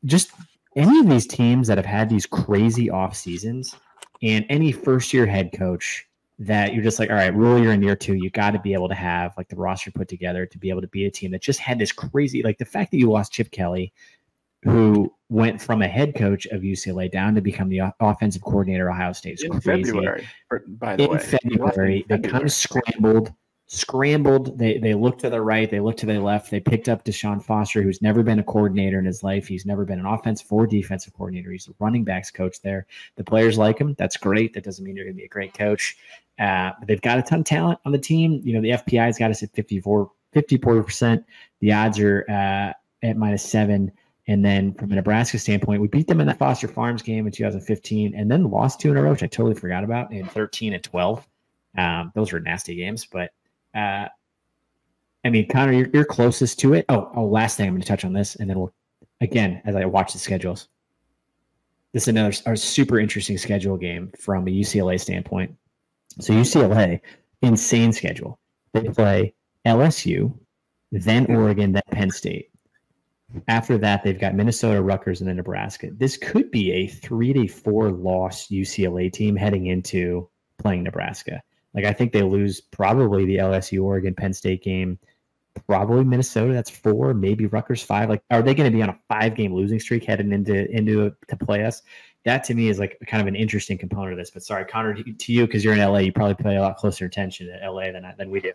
Speaker 2: just any of these teams that have had these crazy off seasons, and any first-year head coach that you're just like, all right, Rhule, you're in year 2. You got to be able to have like the roster put together to be able to be a team that just had this crazy, like the fact that you lost Chip Kelly, who went from a head coach of UCLA down to become the offensive coordinator of Ohio State.
Speaker 5: In February, by the way.
Speaker 2: In February, they kind of scrambled. They looked to the right, they looked to the left. They picked up Deshaun Foster, who's never been a coordinator in his life. He's never been an offensive or defensive coordinator. He's a running backs coach there. The players like him. That's great. That doesn't mean you're going to be a great coach. But they've got a ton of talent on the team. You know, the FPI's got us at 54%. The odds are at -7. And then from a Nebraska standpoint, we beat them in that Foster Farms game in 2015, and then lost 2 in a row, which I totally forgot about, in 13 and 12. Those were nasty games, but I mean, Connor, you're closest to it. Oh, last thing I'm going to touch on this, and then we'll, again, as I watch the schedules, this is another super interesting schedule game from a UCLA standpoint. So UCLA, insane schedule. They play LSU, then Oregon, then Penn State. After that, they've got Minnesota, Rutgers, and then Nebraska. This could be a 3 to 4 loss UCLA team heading into playing Nebraska. Like, I think they lose probably the LSU, Oregon, Penn State game, probably Minnesota. That's 4, maybe Rutgers 5. Like, are they going to be on a 5-game losing streak heading into to play us? That to me is like kind of an interesting component of this. But sorry, Connor, to you, because you're in LA, you probably pay a lot closer attention to LA than we do.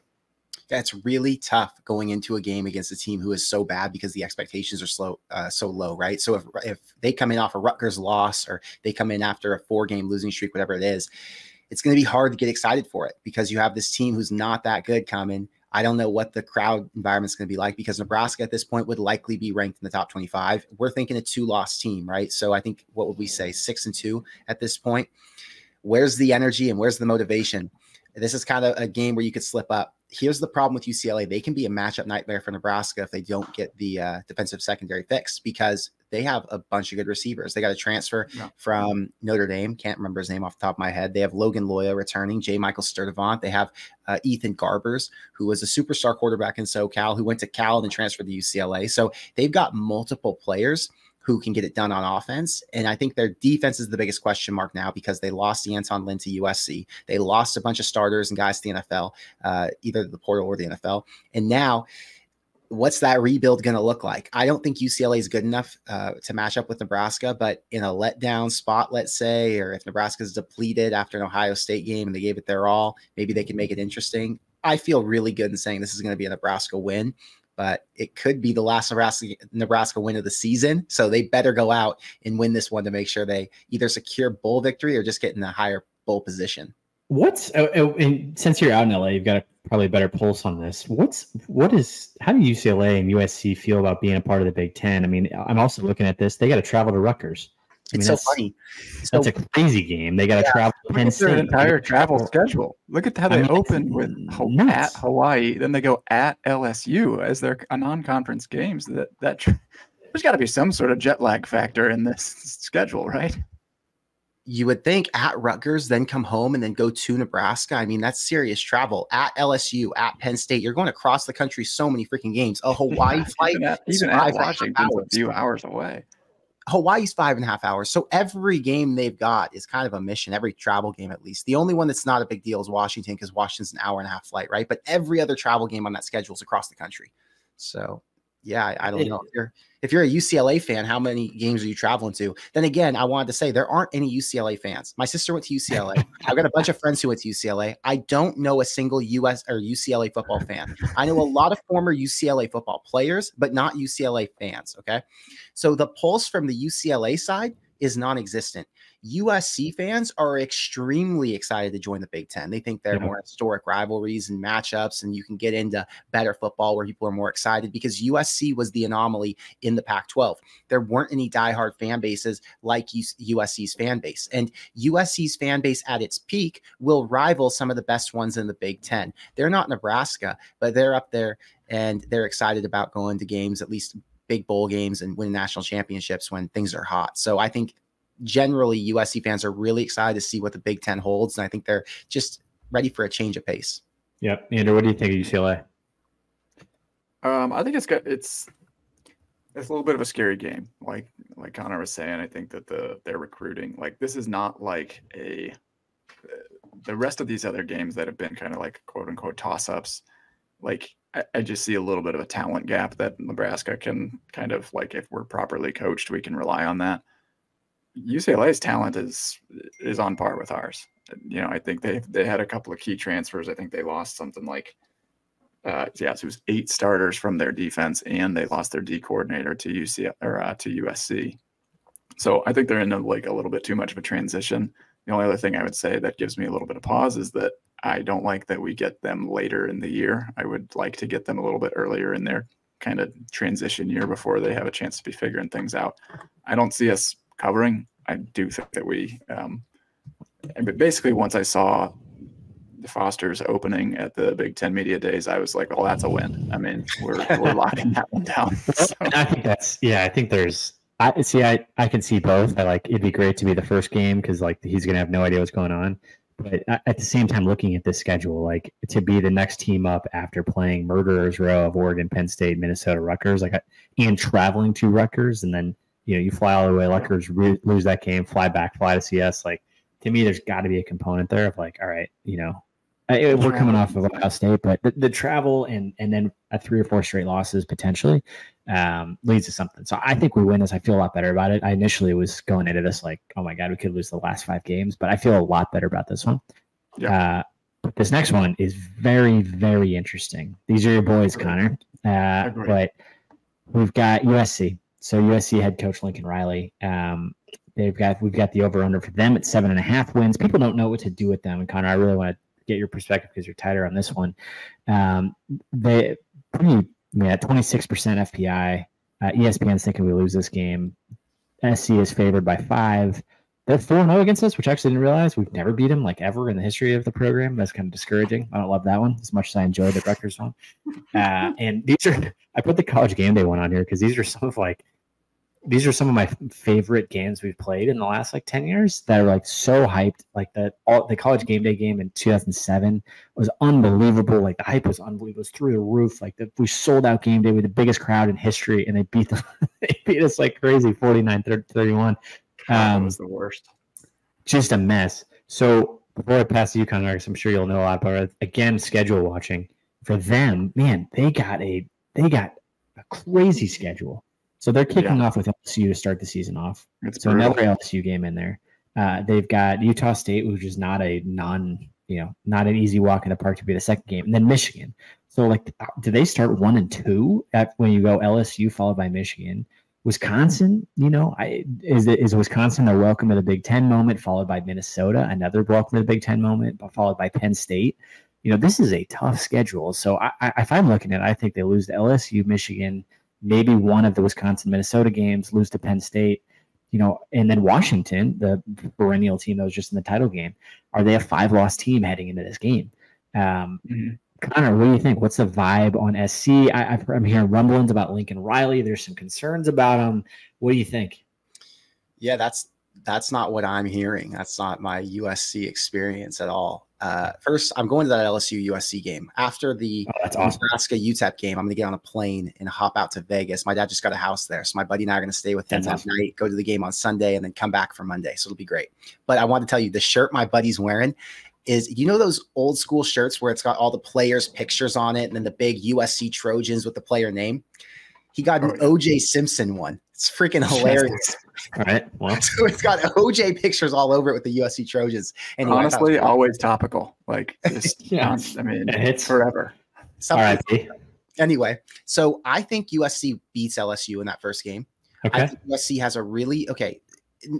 Speaker 4: That's really tough going into a game against a team who is so bad because the expectations are so low, right? So if they come in off a Rutgers loss, or they come in after a 4-game losing streak, whatever it is, it's going to be hard to get excited for it because you have this team who's not that good coming. I don't know what the crowd environment is going to be like, because Nebraska at this point would likely be ranked in the top 25. We're thinking a 2-loss team, right? So I think, what would we say, 6-2 at this point? Where's the energy and where's the motivation? This is kind of a game where you could slip up. Here's the problem with UCLA. They can be a matchup nightmare for Nebraska if they don't get the defensive secondary fixed, because they have a bunch of good receivers. They got a transfer from Notre Dame. Can't remember his name off the top of my head. They have Logan Loya returning, J. Michael Sturdivant. They have Ethan Garbers, who was a superstar quarterback in SoCal, who went to Cal and then transferred to UCLA. So they've got multiple players who can get it done on offense. And I think their defense is the biggest question mark now because they lost Anton Lynn to USC. They lost a bunch of starters and guys to the NFL, either the portal or the NFL. And now, what's that rebuild going to look like? I don't think UCLA is good enough to match up with Nebraska, but in a letdown spot, let's say, or if Nebraska is depleted after an Ohio State game and they gave it their all, maybe they can make it interesting. I feel really good in saying this is going to be a Nebraska win, but it could be the last Nebraska win of the season. So they better go out and win this one to make sure they either secure bowl victory or just get in a higher bowl position.
Speaker 2: And since you're out in LA, you've got probably a better pulse on this. How do UCLA and USC feel about being a part of the Big Ten? I mean, I'm also looking at this. They got to travel to Rutgers.
Speaker 4: It's so funny.
Speaker 2: That's a crazy game. They got to travel to Penn State.
Speaker 5: Their entire travel schedule. Look at how they open with at Hawaii, then they go at LSU as their non-conference games. There's got to be some sort of jet lag factor in this schedule, right?
Speaker 4: You would think at Rutgers, then come home and then go to Nebraska. I mean, that's serious travel. At LSU, at Penn State, you're going across the country so many freaking games. A Hawaii flight,
Speaker 5: even at Washington's a few hours away.
Speaker 4: Hawaii's 5.5 hours. So every game they've got is kind of a mission, every travel game at least. The only one that's not a big deal is Washington because Washington's an 1.5-hour flight, right? But every other travel game on that schedule is across the country. So, yeah, I don't know. If you're a UCLA fan, how many games are you traveling to? Then again, I wanted to say there aren't any UCLA fans. My sister went to UCLA. I've got a bunch of friends who went to UCLA. I don't know a single US or UCLA football fan. I know a lot of former UCLA football players, but not UCLA fans. Okay. So the pulse from the UCLA side is non-existent. USC fans are extremely excited to join the Big Ten. They think they're more historic rivalries and matchups, and you can get into better football where people are more excited because USC was the anomaly in the Pac-12. There weren't any diehard fan bases like USC's fan base, and USC's fan base at its peak will rival some of the best ones in the Big Ten. They're not Nebraska, but they're up there, and they're excited about going to games, at least big bowl games, and winning national championships when things are hot. So I think generally USC fans are really excited to see what the Big Ten holds. And I think they're just ready for a change of pace.
Speaker 2: Yep. Andrew, what do you think of UCLA?
Speaker 5: I think it's a little bit of a scary game. Like Connor was saying, I think that their recruiting, like this is not like the rest of these other games that have been kind of like quote unquote toss ups. Like I just see a little bit of a talent gap that Nebraska can kind of like, if we're properly coached, we can rely on that. UCLA's talent is on par with ours. You know, I think they had a couple of key transfers. I think they lost something like, it was 8 starters from their defense, and they lost their D coordinator to USC. So I think they're in a little bit too much of a transition. The only other thing I would say that gives me a little bit of pause is that I don't like that we get them later in the year. I would like to get them a little bit earlier in their kind of transition year before they have a chance to be figuring things out. I don't see us covering. I do think that but basically once I saw the Foster's opening at the Big Ten Media Days, I was like, "Oh, that's a win." I mean, we're locking that one down. So.
Speaker 2: I think I think I can see both. It'd be great to be the first game because he's gonna have no idea what's going on. But at the same time, looking at this schedule, to be the next team up after playing murderers row of Oregon, Penn State, Minnesota, Rutgers, and traveling to Rutgers, and then you fly all the way, Rutgers lose that game, fly back, fly to CS. To me, there's got to be a component there of all right, we're coming off of Ohio State, but the travel and then a 3 or 4 straight losses potentially leads to something. So I think we win this. I feel a lot better about it. I initially was going into this oh my God, we could lose the last 5 games, but I feel a lot better about this one. Yeah. But this next one is very, very interesting. These are your boys, Connor. But we've got USC. So USC head coach Lincoln Riley. We've got the over/under for them at 7.5 wins. People don't know what to do with them, and Connor, I really want to get your perspective because you're tighter on this one. They pretty 26% FPI. ESPN's thinking we lose this game. SC is favored by 5. They're 4-0 against us, which I actually didn't realize. We've never beat them ever in the history of the program. That's kind of discouraging. I don't love that one as much as I enjoy the Rutgers one. And these are I put the college game day one on here because these are some of these are some of my favorite games we've played in the last like 10 years that are like so hyped. Like the college game day game in 2007 was unbelievable. Like the hype was unbelievable. It was through the roof. Like we sold out game day with the biggest crowd in history, and they beat us like crazy, 49-31.
Speaker 5: That was the worst.
Speaker 2: Just a mess. So before I pass to you, Connor, I'm sure you'll know a lot about it. Again, schedule watching for them, man, they got a crazy schedule. So they're kicking off with LSU to start the season off. So another LSU game in there. They've got Utah State, which is not an easy walk in the park to be the second game, and then Michigan. So like, do they start 1-2 when you go LSU followed by Michigan? Wisconsin, is Wisconsin a welcome to the Big Ten moment, followed by Minnesota, another welcome to the Big Ten moment, followed by Penn State? This is a tough schedule. So if I'm looking at it, I think they lose to LSU, Michigan, maybe one of the Wisconsin, Minnesota games, lose to Penn State, and then Washington, the perennial team that was just in the title game. Are they a 5-loss team heading into this game? Connor, what do you think? What's the vibe on SC? I'm hearing rumblings about Lincoln Riley. There's some concerns about him. What do you think?
Speaker 4: Yeah, that's not what I'm hearing. That's not my USC experience at all. First, I'm going to that LSU USC game. After the Nebraska UTEP game, I'm going to get on a plane and hop out to Vegas. My dad just got a house there, so my buddy and I are going to stay with him that night, go to the game on Sunday, and then come back for Monday. So it'll be great. But I want to tell you, the shirt my buddy's wearing is, those old school shirts where it's got all the players' pictures on it and then the big USC Trojans with the player name? He got an OJ Simpson one. It's freaking hilarious.
Speaker 2: All right. Well,
Speaker 4: so it's got OJ pictures all over it with the USC Trojans. And
Speaker 5: honestly, always topical. Like, just,
Speaker 2: it's
Speaker 5: forever.
Speaker 2: All right.
Speaker 4: Anyway, so I think USC beats LSU in that first game.
Speaker 2: Okay.
Speaker 4: I think USC has a really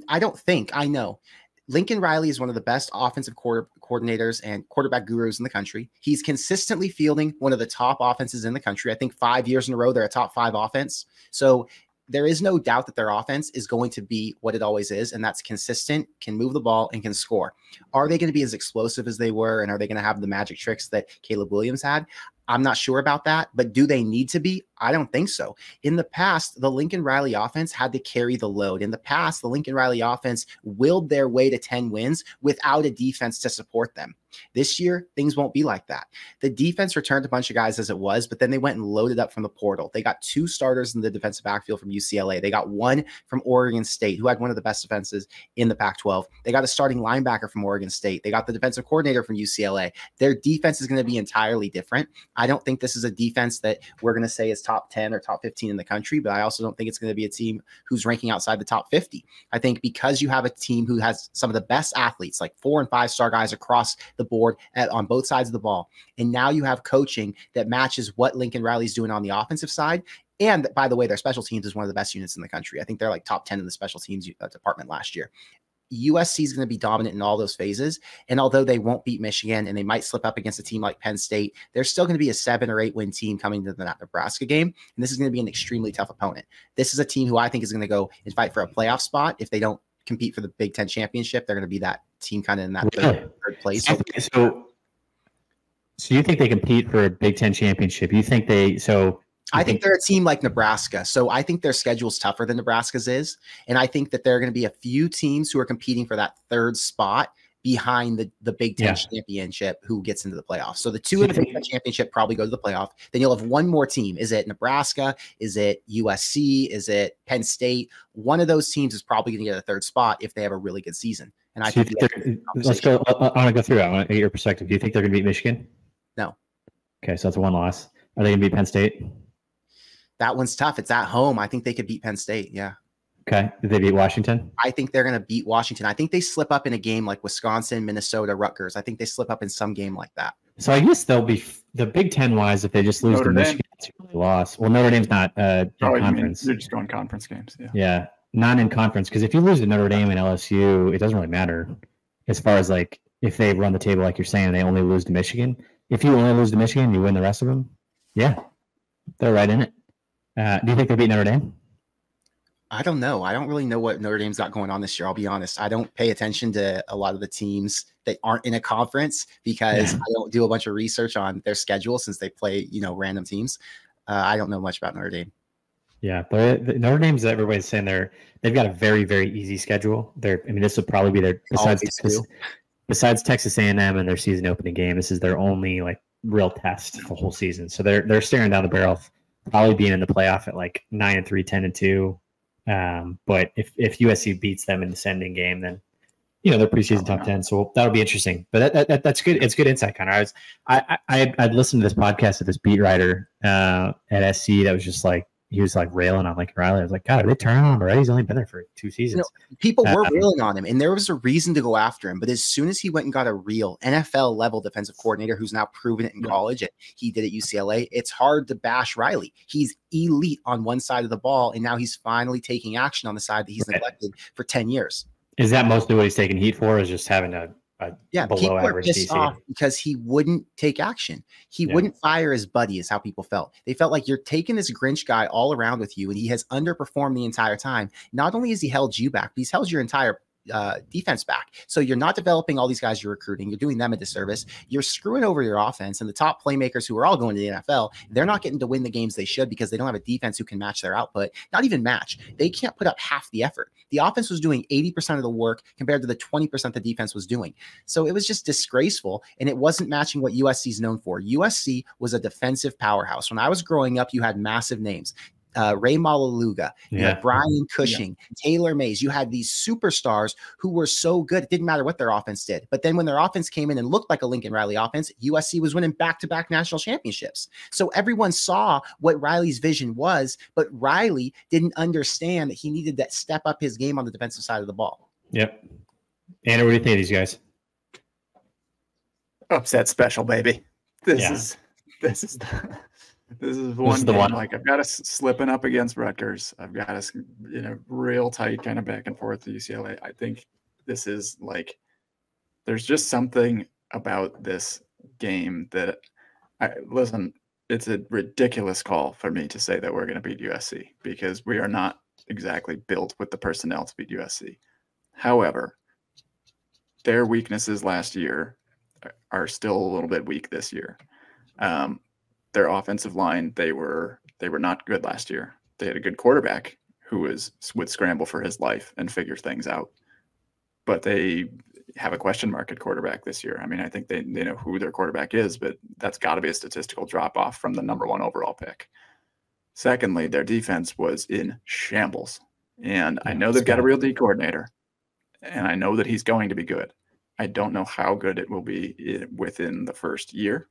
Speaker 4: I know. Lincoln Riley is one of the best offensive coordinators and quarterback gurus in the country. He's consistently fielding one of the top offenses in the country. I think 5 years in a row, they're a top 5 offense. So there is no doubt that their offense is going to be what it always is, and that's consistent, can move the ball, and can score. Are they going to be as explosive as they were, and are they going to have the magic tricks that Caleb Williams had? I'm not sure about that, but do they need to be? I don't think so. In the past, the Lincoln Riley offense had to carry the load. In the past, the Lincoln Riley offense willed their way to 10 wins without a defense to support them. This year, things won't be like that. The defense returned a bunch of guys as it was, but then they went and loaded up from the portal. They got 2 starters in the defensive backfield from UCLA. They got 1 from Oregon State, who had one of the best defenses in the Pac-12. They got a starting linebacker from Oregon State. They got the defensive coordinator from UCLA. Their defense is going to be entirely different. I don't think this is a defense that we're going to say is top 10 or top 15 in the country, but I also don't think it's going to be a team who's ranking outside the top 50. I think because you have a team who has some of the best athletes, like 4- and 5-star guys across the board on both sides of the ball, and now you have coaching that matches what Lincoln Riley's doing on the offensive side. And by the way, their special teams is one of the best units in the country. I think they're like top 10 in the special teams department last year. USC is going to be dominant in all those phases. And although they won't beat Michigan and they might slip up against a team like Penn State, they're still going to be a 7 or 8 win team coming to the Nebraska game. And this is going to be an extremely tough opponent. This is a team who I think is going to go and fight for a playoff spot. If they don't compete for the Big Ten championship, they're going to be that team kind of in that third place.
Speaker 2: So you think they compete for a Big Ten championship? You think I think they're a team like Nebraska. So I think their schedule is tougher than Nebraska's is. And I think that there are going to be a few teams who are competing for that third spot behind the Big Ten championship who gets into the playoffs. So the 2 in the Big Ten championship probably go to the playoff. Then you'll have one more team. Is it Nebraska? Is it USC? Is it Penn State? One of those teams is probably going to get a third spot if they have a really good season. And I think let's go. I want to go through it. I want to get your perspective. Do you think they're going to beat Michigan?
Speaker 4: No.
Speaker 2: Okay, so that's 1 loss. Are they going to beat Penn State?
Speaker 4: That one's tough. It's at home. I think they could beat Penn State. Yeah.
Speaker 2: Okay. Did they beat Washington?
Speaker 4: I think they're going to beat Washington. I think they slip up in a game like Wisconsin, Minnesota, Rutgers. I think they slip up in some game like that.
Speaker 2: So I guess they'll be the Big Ten wise if they just lose to Michigan. It's a really loss. Well, Notre Dame's not conference.
Speaker 5: You're just going conference games. Yeah.
Speaker 2: Yeah. Not in conference. Because if you lose to Notre Dame and LSU, it doesn't really matter as far as like if they run the table like you're saying and they only lose to Michigan. If you only lose to Michigan, you win the rest of them. Yeah. They're right in it. Do you think they beat Notre Dame?
Speaker 4: I don't know. I don't really know what Notre Dame's got going on this year. I'll be honest. I don't pay attention to a lot of the teams that aren't in a conference because I don't do a bunch of research on their schedule since they play, random teams. I don't know much about Notre Dame.
Speaker 2: Yeah, but Notre Dame's everybody's saying they've got a very, very easy schedule. This will probably be their besides Texas A&M and their season opening game. This is their only like real test the whole season. So they're staring down the barrel of probably being in the playoff at like 9-3, 10-2. But if USC beats them in the sending game, then they're preseason top 10. So that'll be interesting. But that's good. It's good insight, Connor. I'd listened to this podcast of this beat writer at SC that was just like, he was like railing on Lincoln Riley. I was like, God, are they turning on him already? He's only been there for 2 seasons.
Speaker 4: People were railing on him, and there was a reason to go after him. But as soon as he went and got a real NFL level defensive coordinator who's now proven it in college, and he did at UCLA, it's hard to bash Riley. He's elite on one side of the ball, and now he's finally taking action on the side that he's neglected for 10 years.
Speaker 2: Is that mostly what he's taking heat for? Is just having a
Speaker 4: people are pissed off because he wouldn't take action. He wouldn't fire his buddy is how people felt. They felt like you're taking this Grinch guy all around with you, and he has underperformed the entire time. Not only has he held you back, but he's held your entire defense back. So you're not developing all these guys you're recruiting. You're doing them a disservice. You're screwing over your offense, and the top playmakers who are all going to the NFL, they're not getting to win the games they should because they don't have a defense who can match their output. Not even match. They can't put up half the effort. The offense was doing 80% of the work compared to the 20% the defense was doing. So it was just disgraceful, and it wasn't matching what USC is known for. USC was a defensive powerhouse. When I was growing up, you had massive names. Ray Malaluga, Brian Cushing, Taylor Mays. You had these superstars who were so good. It didn't matter what their offense did. But then when their offense came in and looked like a Lincoln Riley offense, USC was winning back-to-back national championships. So everyone saw what Riley's vision was, but Riley didn't understand that he needed to step up his game on the defensive side of the ball.
Speaker 2: Yep. Anna, what do you think of these guys?
Speaker 5: Upset special, baby. This is one game. Like, I've got us slipping up against Rutgers. I've got us in a real tight kind of back and forth to UCLA. I think this is like, there's just something about this game that it's a ridiculous call for me to say that we're going to beat USC because we are not exactly built with the personnel to beat USC. However, their weaknesses last year are still a little bit weak this year. Their offensive line, they were not good last year. They had a good quarterback who would scramble for his life and figure things out. But they have a question mark at quarterback this year. I mean, I think they know who their quarterback is, but that's got to be a statistical drop-off from the number 1 overall pick. Secondly, their defense was in shambles. And I know they've got a real D coordinator, and I know that he's going to be good. I don't know how good it will be within the first year.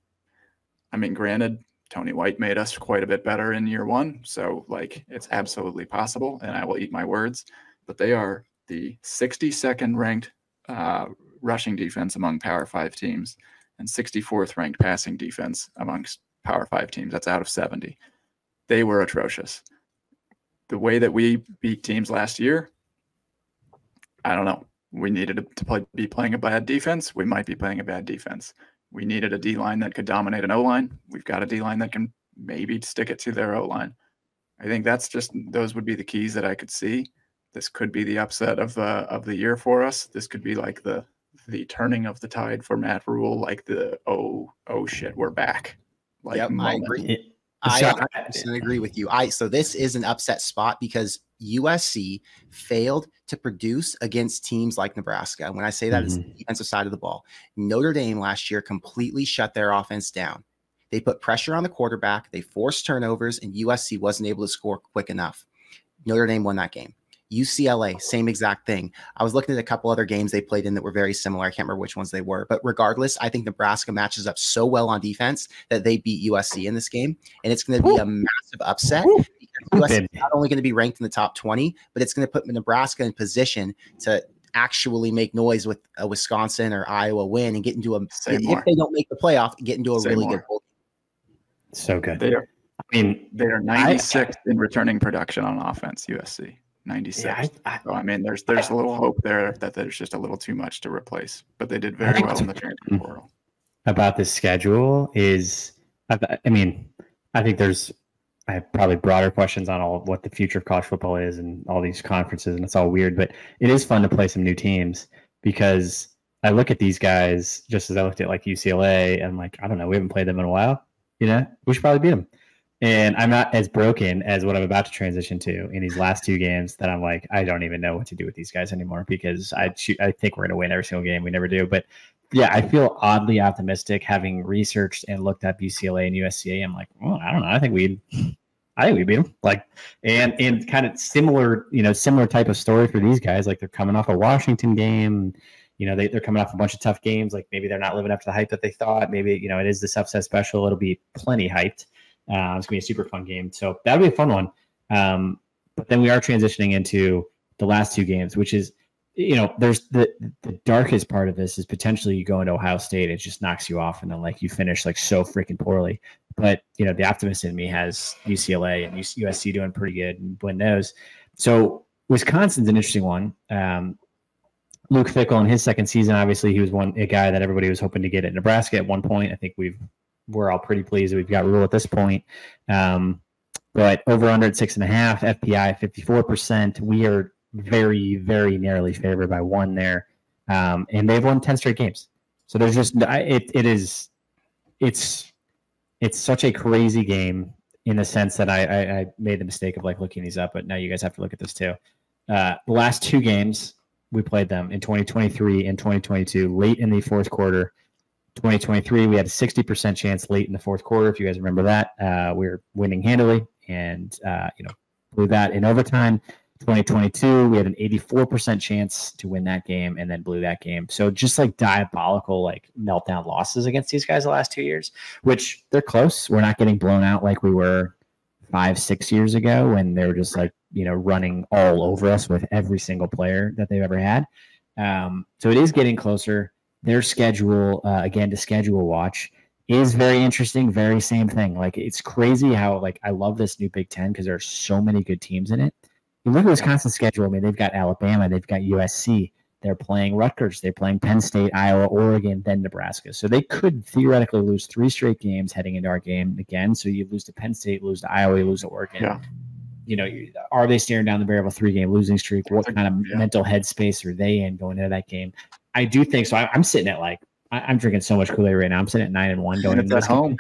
Speaker 5: I mean, granted, Tony White made us quite a bit better in year 1. So, like, it's absolutely possible, and I will eat my words. But they are the 62nd ranked rushing defense among Power 5 teams and 64th ranked passing defense amongst Power 5 teams. That's out of 70. They were atrocious. The way that we beat teams last year, I don't know. We needed to be playing a bad defense. We might be playing a bad defense. We needed a D-line that could dominate an O-line. We've got a D-line that can maybe stick it to their O-line. I think those would be the keys that I could see. This could be the upset of the year for us. This could be like the turning of the tide for Matt Rhule, like the oh shit, we're back. Like,
Speaker 4: yep, I agree. I 100% agree with you. So this is an upset spot because USC failed to produce against teams like Nebraska. When I say that, it's the defensive side of the ball. Notre Dame last year completely shut their offense down. They put pressure on the quarterback. They forced turnovers, and USC wasn't able to score quick enough. Notre Dame won that game. UCLA, same exact thing. I was looking at a couple other games they played in that were very similar. I can't remember which ones they were, but regardless, I think Nebraska matches up so well on defense that they beat USC in this game, and it's going to be a massive upset because USC is not only going to be ranked in the top 20, but it's going to put Nebraska in position to actually make noise with a Wisconsin or Iowa win and get into if they don't make the playoff, get into a really good bowl.
Speaker 2: So good.
Speaker 5: They are 96th in returning production on offense, USC. 96. So, I mean, there's a little hope there that there's just a little too much to replace, but they did very well in the transfer portal.
Speaker 2: About this schedule is, I think I have probably broader questions on what the future of college football is and all these conferences, and it's all weird, but it is fun to play some new teams because I look at these guys just as I looked at like UCLA and like, I don't know, we haven't played them in a while, we should probably beat them. And I'm not as broken as what I'm about to transition to in these last two games that I'm like, I don't even know what to do with these guys anymore because I think we're going to win every single game. We never do. But yeah, I feel oddly optimistic having researched and looked up UCLA and USCA. I'm like, well, I don't know. I think we beat them. Like, and kind of similar type of story for these guys. Like they're coming off a Washington game. They're coming off a bunch of tough games. Like maybe they're not living up to the hype that they thought. Maybe, it is this upset special. It'll be plenty hyped. It's going to be a super fun game. So that'll be a fun one. But then we are transitioning into the last two games, which is, there's the darkest part of this is potentially you go into Ohio State, it just knocks you off. And then like you finish like so freaking poorly. But, the optimist in me has UCLA and USC doing pretty good and win those. So Wisconsin's an interesting one. Luke Fickell in his second season, obviously he was a guy that everybody was hoping to get at Nebraska at one point. I think we're all pretty pleased that we've got Rhule at this point. But over under at 6.5, FPI 54%. We are very, very narrowly favored by one there. And they've won 10 straight games. So there's just, it's such a crazy game in the sense that I made the mistake of like looking these up, but now you guys have to look at this too. The last two games we played them in 2023 and 2022, late in the fourth quarter. 2023, we had a 60% chance late in the fourth quarter. If you guys remember that, we were winning handily and, blew that in overtime. 2022, we had an 84% chance to win that game and then blew that game. So just like diabolical, like meltdown losses against these guys the last 2 years, which they're close. We're not getting blown out like we were 5-6 years ago when they were just like, running all over us with every single player that they've ever had. So it is getting closer. Their schedule, again, to schedule watch, is very interesting. Very same thing. Like it's crazy how like I love this new Big Ten because there are so many good teams in it. You look at Wisconsin's schedule. I mean, they've got Alabama, they've got USC, they're playing Rutgers, they're playing Penn State, Iowa, Oregon, then Nebraska. So they could theoretically lose 3 straight games heading into our game again. So you lose to Penn State, lose to Iowa, you lose to Oregon. Yeah. Are they staring down the barrel of a 3-game losing streak? What kind of mental headspace are they in going into that game? I do think so. I'm sitting at like I'm drinking so much Kool-Aid right now. I'm sitting at 9-1 going into this home.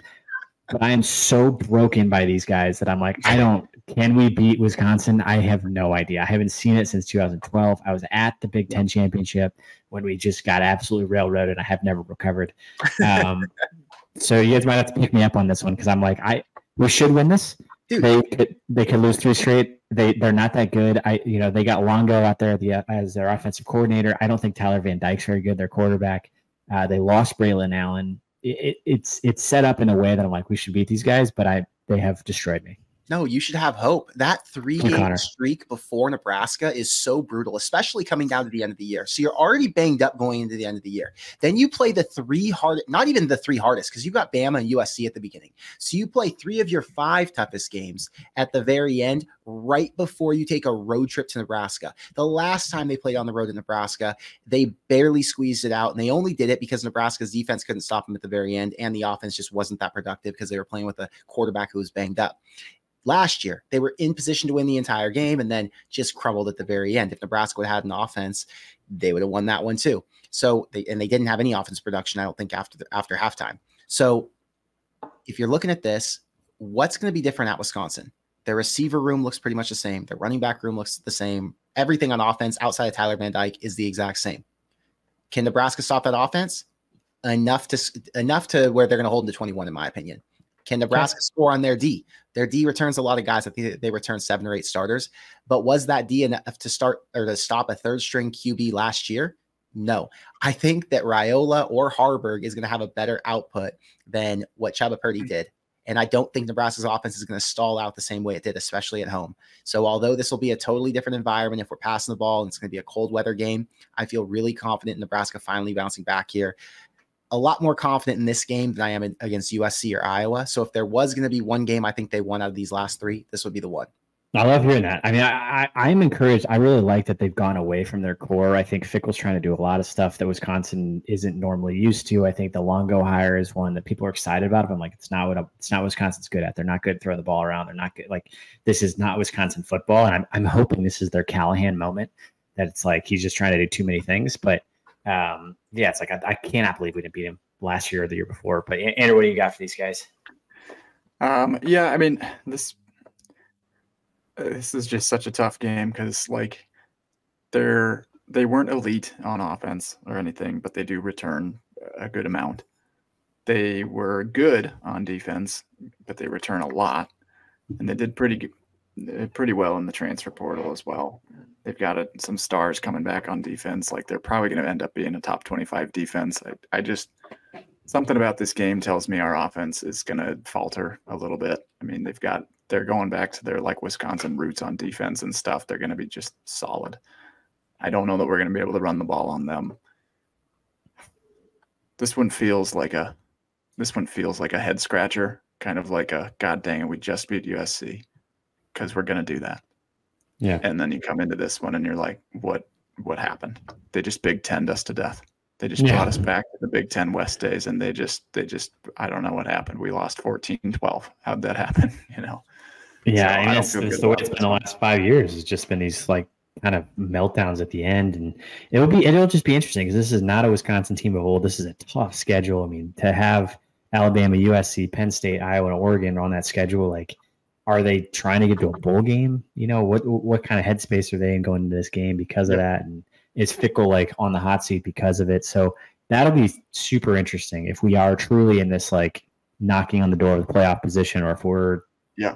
Speaker 2: But I am so broken by these guys that I'm like, can we beat Wisconsin? I have no idea. I haven't seen it since 2012. I was at the Big Ten championship when we just got absolutely railroaded. I have never recovered. So you guys might have to pick me up on this one because I'm like, we should win this. Dude. They could lose 3 straight. They're not that good. They got Longo out there as their offensive coordinator. I don't think Tyler Van Dyke's very good. Their quarterback. They lost Braylon Allen. It's set up in a way that I'm like, we should beat these guys, but they have destroyed me.
Speaker 4: No, you should have hope. That 3-game streak before Nebraska is so brutal, especially coming down to the end of the year. So you're already banged up going into the end of the year. Then you play the 3 hardest, not even the 3 hardest, because you've got Bama and USC at the beginning. So you play 3 of your 5 toughest games at the very end, right before you take a road trip to Nebraska. The last time they played on the road in Nebraska, they barely squeezed it out, and they only did it because Nebraska's defense couldn't stop them at the very end, and the offense just wasn't that productive because they were playing with a quarterback who was banged up. Last year, they were in position to win the entire game and then just crumbled at the very end. If Nebraska would have had an offense, they would have won that one too. So they didn't have any offense production, I don't think, after halftime. So if you're looking at this, what's going to be different at Wisconsin? Their receiver room looks pretty much the same. Their running back room looks the same. Everything on offense outside of Tyler Van Dyke is the exact same. Can Nebraska stop that offense? Enough to where they're going to hold them to 21, in my opinion. Can Nebraska score on their D? Their D returns a lot of guys. I think they returned 7 or 8 starters. But was that D enough to start or to stop a 3rd-string QB last year? No. I think that Raiola or Harburg is going to have a better output than what Chubba Purdy did. And I don't think Nebraska's offense is going to stall out the same way it did, especially at home. So although this will be a totally different environment if we're passing the ball and it's going to be a cold weather game, I feel really confident in Nebraska finally bouncing back here. A lot more confident in this game than I am against USC or Iowa. So if there was going to be one game I think they won out of these last 3, this would be the one.
Speaker 2: I love hearing that. I mean, I'm encouraged. I really like that they've gone away from their core. I think Fickell's trying to do a lot of stuff that Wisconsin isn't normally used to. I think the Longo hire is one that people are excited about. I'm like, it's not Wisconsin's good at. They're not good at throwing the ball around. They're not good. Like, this is not Wisconsin football. And I'm hoping this is their Callahan moment, that it's like he's just trying to do too many things. But it's like I cannot believe we didn't beat him last year or the year before. But Andrew, what do you got for these guys?
Speaker 5: Yeah, I mean, this is just such a tough game because like they weren't elite on offense or anything, but they do return a good amount. They were good on defense, but they return a lot, and they did pretty well in the transfer portal as well. They've got some stars coming back on defense. Like they're probably going to end up being a top 25 defense. I just something about this game tells me our offense is going to falter a little bit. I mean, they're going back to their like Wisconsin roots on defense and stuff. They're going to be just solid. I don't know that we're going to be able to run the ball on them. This one feels like a head scratcher, kind of like a God dang it, we just beat USC because we're going to do that.
Speaker 2: Yeah.
Speaker 5: And then you come into this one and you're like, what happened? They just Big Ten'd us to death. They just brought us back to the Big Ten West days, and they just I don't know what happened. We lost 14-12. How'd that happen?
Speaker 2: Yeah, so it's the way it's been the last 5 years. It's just been these like kind of meltdowns at the end, and it'll just be interesting because this is not a Wisconsin team of old. This is a tough schedule. I mean, to have Alabama, USC, Penn State, Iowa, and Oregon on that schedule, like, are they trying to get to a bowl game? What kind of headspace are they in going into this game because of that? And is Fickle like on the hot seat because of it? So that'll be super interesting if we are truly in this like knocking on the door of the playoff position, or if we're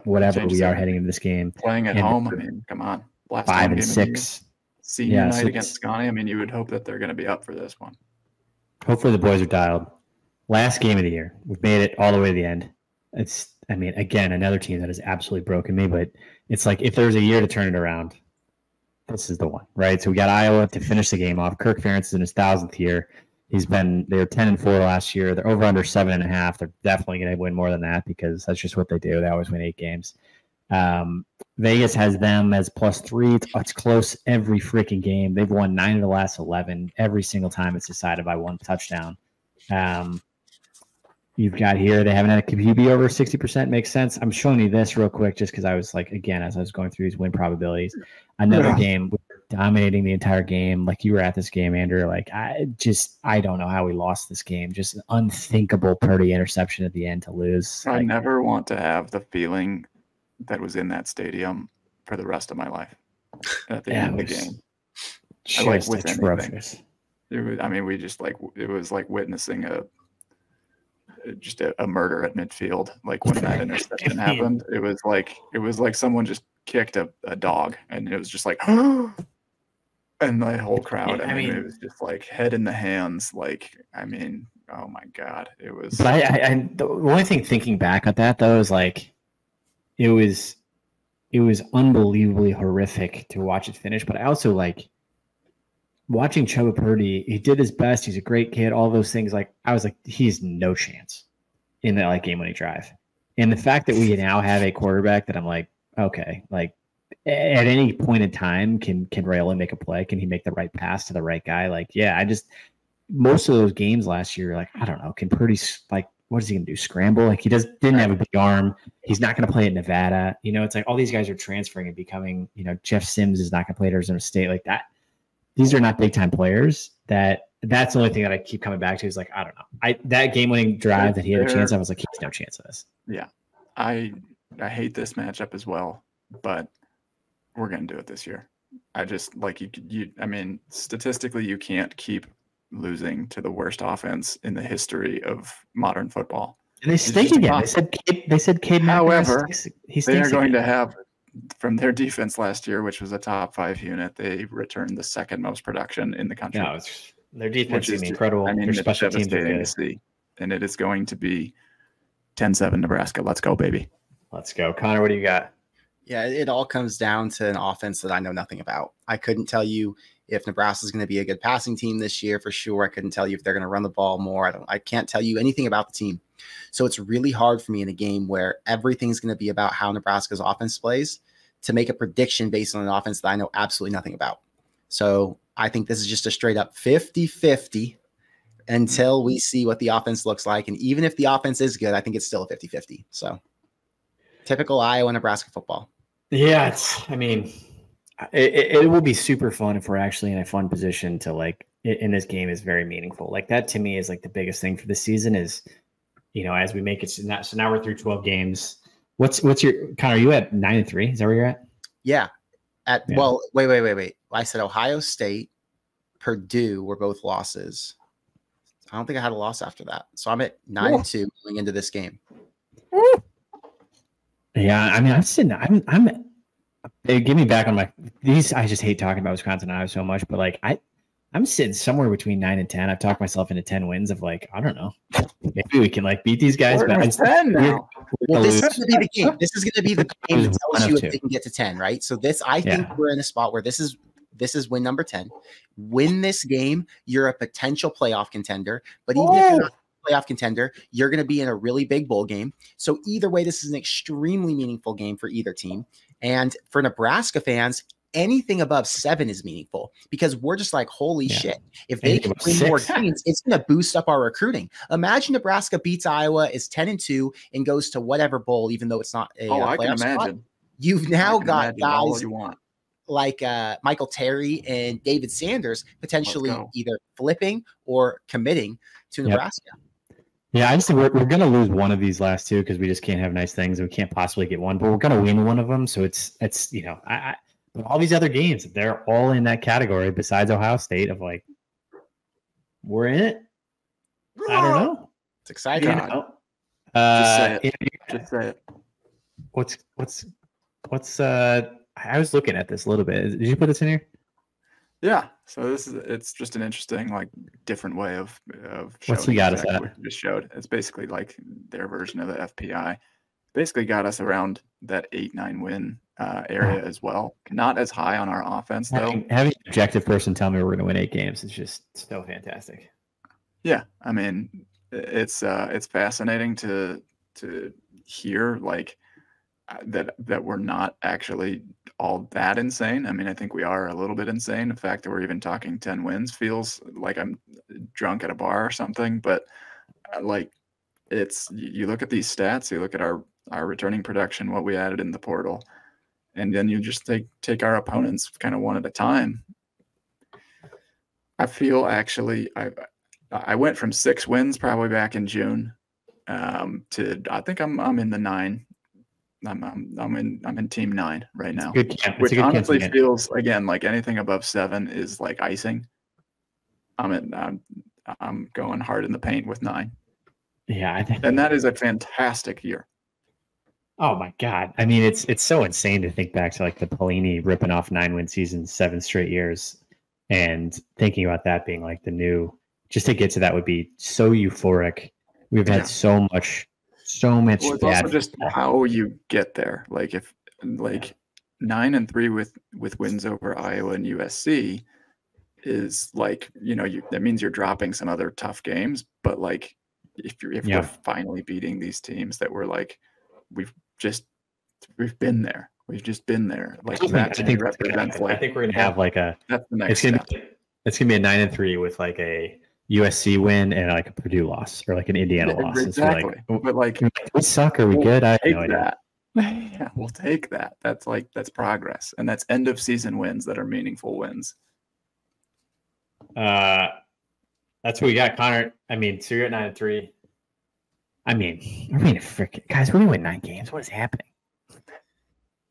Speaker 2: whatever we are heading into this game
Speaker 5: playing at home. I mean, come on.
Speaker 2: Last 5-6
Speaker 5: senior night against Scotty. I mean, you would hope that they're going to be up for this one.
Speaker 2: Hopefully the boys are dialed. Last game of the year. We've made it all the way to the end. Again, another team that has absolutely broken me, but it's like if there's a year to turn it around, this is the one, right? So we got Iowa to finish the game off. Kirk Ferentz is in his 1,000th year. They were 10-4 last year. They're over under 7.5. They're definitely going to win more than that because that's just what they do. They always win 8 games. Vegas has them as +3. It's close every freaking game. They've won 9 of the last 11. Every single time it's decided by 1 touchdown. You've got here, they haven't had a QB over 60%. Makes sense. I'm showing you this real quick just because I was like, again, as I was going through these win probabilities, another game, we were dominating the entire game. Like you were at this game, Andrew. Like I don't know how we lost this game. Just an unthinkable Purdy interception at the end to lose.
Speaker 5: I never want to have the feeling that was in that stadium for the rest of my life at the end of the game.
Speaker 2: Just atrocious.
Speaker 5: It was like witnessing a murder at midfield. Like when that interception happened, it was like someone just kicked a dog, and it was just like, and the whole crowd. I mean, it was just like head in the hands. Like, I mean, oh my God, it was.
Speaker 2: But the only thing thinking back at that though is like, it was unbelievably horrific to watch it finish. But I also like watching Chubba Purdy. He did his best. He's a great kid. All those things. Like I was like, he's no chance in that like game-winning drive. And the fact that we now have a quarterback that I'm like, okay, like at any point in time, can Rhule make a play? Can he make the right pass to the right guy? Like, yeah, most of those games last year, like I don't know, can Purdy like. What is he going to do? Scramble? Like he didn't have a big arm. He's not going to play at Nevada. It's like all these guys are transferring and becoming, Jeff Sims is not going to play at Arizona State like that. These are not big time players. That's the only thing that I keep coming back to is like, I don't know. That game winning drive that he had a chance, I was like, he's no chance of this.
Speaker 5: Yeah. I hate this matchup as well, but we're going to do it this year. I just like I mean, statistically you can't keep losing to the worst offense in the history of modern football.
Speaker 2: And they stink again. They said Cade.
Speaker 5: However, they are going to have from their defense last year, which was a top 5 unit. They returned the second most production in the country.
Speaker 2: No, their defense is incredible. Their special teams are good.
Speaker 5: To see. And it is going to be 10-7 Nebraska. Let's go, baby.
Speaker 2: Let's go. Connor, what do you got?
Speaker 4: Yeah, it all comes down to an offense that I know nothing about. I couldn't tell you if Nebraska is going to be a good passing team this year for sure. I couldn't tell you if they're going to run the ball more. I can't tell you anything about the team. So it's really hard for me in a game where everything's going to be about how Nebraska's offense plays to make a prediction based on an offense that I know absolutely nothing about. So I think this is just a straight up 50-50 until we see what the offense looks like. And even if the offense is good, I think it's still a 50-50. So typical Iowa, Nebraska football.
Speaker 2: Yeah, it will be super fun if we're actually in a fun position to like in this game is very meaningful. Like that to me is like the biggest thing for the season is as we make it. So now we're through 12 games. What's your Connor? Are you at 9-3? Is that where you're at?
Speaker 4: Yeah. Well, wait. I said Ohio State, Purdue were both losses. I don't think I had a loss after that. So I'm at 9-2 going into this game.
Speaker 2: Yeah, I mean, give me back on these. I just hate talking about Wisconsin and Iowa so much, but like I'm sitting somewhere between 9 and 10. I've talked myself into 10 wins of like, I don't know. Maybe we can like beat these guys.
Speaker 5: We're
Speaker 2: but
Speaker 5: at 10 now.
Speaker 4: Well, this is going to be the game. This is going to be the game that tells you if they can get to 10, right? So I think we're in a spot where this is win number 10. Win this game, you're a potential playoff contender. But even if you're not a playoff contender, you're going to be in a really big bowl game. So either way, this is an extremely meaningful game for either team. And for Nebraska fans, anything above 7 is meaningful because we're just like, holy shit. If they can win more games, it's going to boost up our recruiting. Imagine Nebraska beats Iowa, is 10-2, and goes to whatever bowl, even though it's not a
Speaker 5: I can
Speaker 4: playoff spot.
Speaker 5: imagine.
Speaker 4: You've now got guys
Speaker 5: you want.
Speaker 4: like Michael Terry and David Sanders potentially either flipping or committing to Nebraska.
Speaker 2: Yeah, I just think we're going to lose one of these last two because we just can't have nice things and we can't possibly get one, but we're going to win one of them. So it's but all these other games, they're all in that category besides Ohio State of like, we're in it. I don't know.
Speaker 4: It's exciting.
Speaker 5: Just say it.
Speaker 2: What's I was looking at this a little bit. Did you put this in here?
Speaker 5: Yeah. So it's just an interesting, like, different way of
Speaker 2: what's he got us at?
Speaker 5: What you just showed. It's basically like their version of the FPI. Basically got us around that 8-9 win area as well. Not as high on our offense though.
Speaker 2: Having an objective person tell me we're going to win 8 games is just so fantastic.
Speaker 5: Yeah, I mean, it's fascinating to hear like that we're not actually all that insane. I mean, I think we are a little bit insane. The fact that we're even talking 10 wins feels like I'm drunk at a bar or something. But like, it's you look at these stats, you look at our returning production, what we added in the portal, and then you just take our opponents kind of one at a time. I feel actually I went from 6 wins probably back in June to I think I'm in the 9. I'm in team 9 right now, which honestly feels again like anything above 7 is like icing. I'm going hard in the paint with 9.
Speaker 2: Yeah,
Speaker 5: and that is a fantastic year.
Speaker 2: Oh my God! I mean, it's so insane to think back to like the Pelini ripping off 9-win seasons 7 straight years, and thinking about that being like the new. Just to get to that would be so euphoric. We've had so much. Well, it's also just how you get there. Like if 9-3 with wins over Iowa and USC is like, that means you're dropping some other tough games. But like if we're finally beating these teams that we're like, we've been there. We've just been there. Like that to me represents like. I think we're gonna have like a.
Speaker 5: That's the next step.
Speaker 2: It's gonna be a 9-3 with like a USC win and like a Purdue loss or like an Indiana loss.
Speaker 5: Exactly. But like
Speaker 2: we suck. Are we good? I have no idea.
Speaker 5: Yeah, we'll take that. That's progress, and that's end of season wins that are meaningful wins.
Speaker 2: That's what we got, Connor. I mean, so you're at 9-3. I mean, freaking guys, we're gonna win 9 games. What is happening?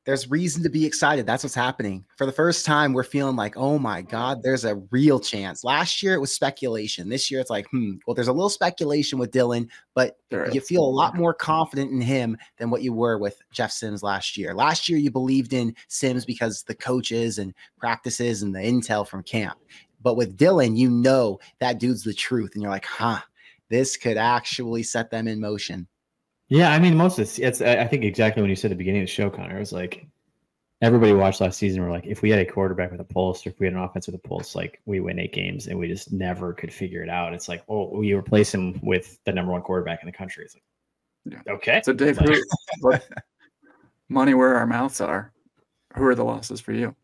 Speaker 4: There's reason to be excited. That's what's happening. For the first time, we're feeling like, oh my God, there's a real chance. Last year, it was speculation. This year, it's like, well, there's a little speculation with Dylan, but you feel a lot more confident in him than what you were with Jeff Sims last year. Last year, you believed in Sims because the coaches and practices and the intel from camp. But with Dylan, that dude's the truth. And you're like, this could actually set them in motion.
Speaker 2: Yeah, I mean, most of this, I think exactly when you said at the beginning of the show, Connor, it was like everybody watched last season. We're like, if we had a quarterback with a pulse, or if we had an offense with a pulse, like we win 8 games, and we just never could figure it out. It's like, we replace him with the number 1 quarterback in the country. It's like, okay.
Speaker 5: So Dave, money where our mouths are. Who are the losses for you?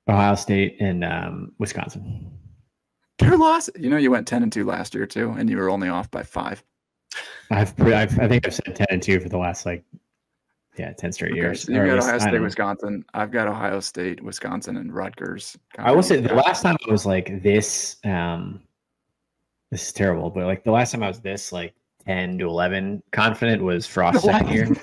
Speaker 2: Ohio State and Wisconsin.
Speaker 5: Your loss. You went 10-2 last year too, and you were only off by 5.
Speaker 2: I think I've said 10-2 for the last 10 straight years.
Speaker 5: So you got Ohio State, Wisconsin. I've got Ohio State, Wisconsin, and Rutgers.
Speaker 2: I will say the last time I was like this, this is terrible, but like the last time I was this like 10 to 11 confident was Frost's second year.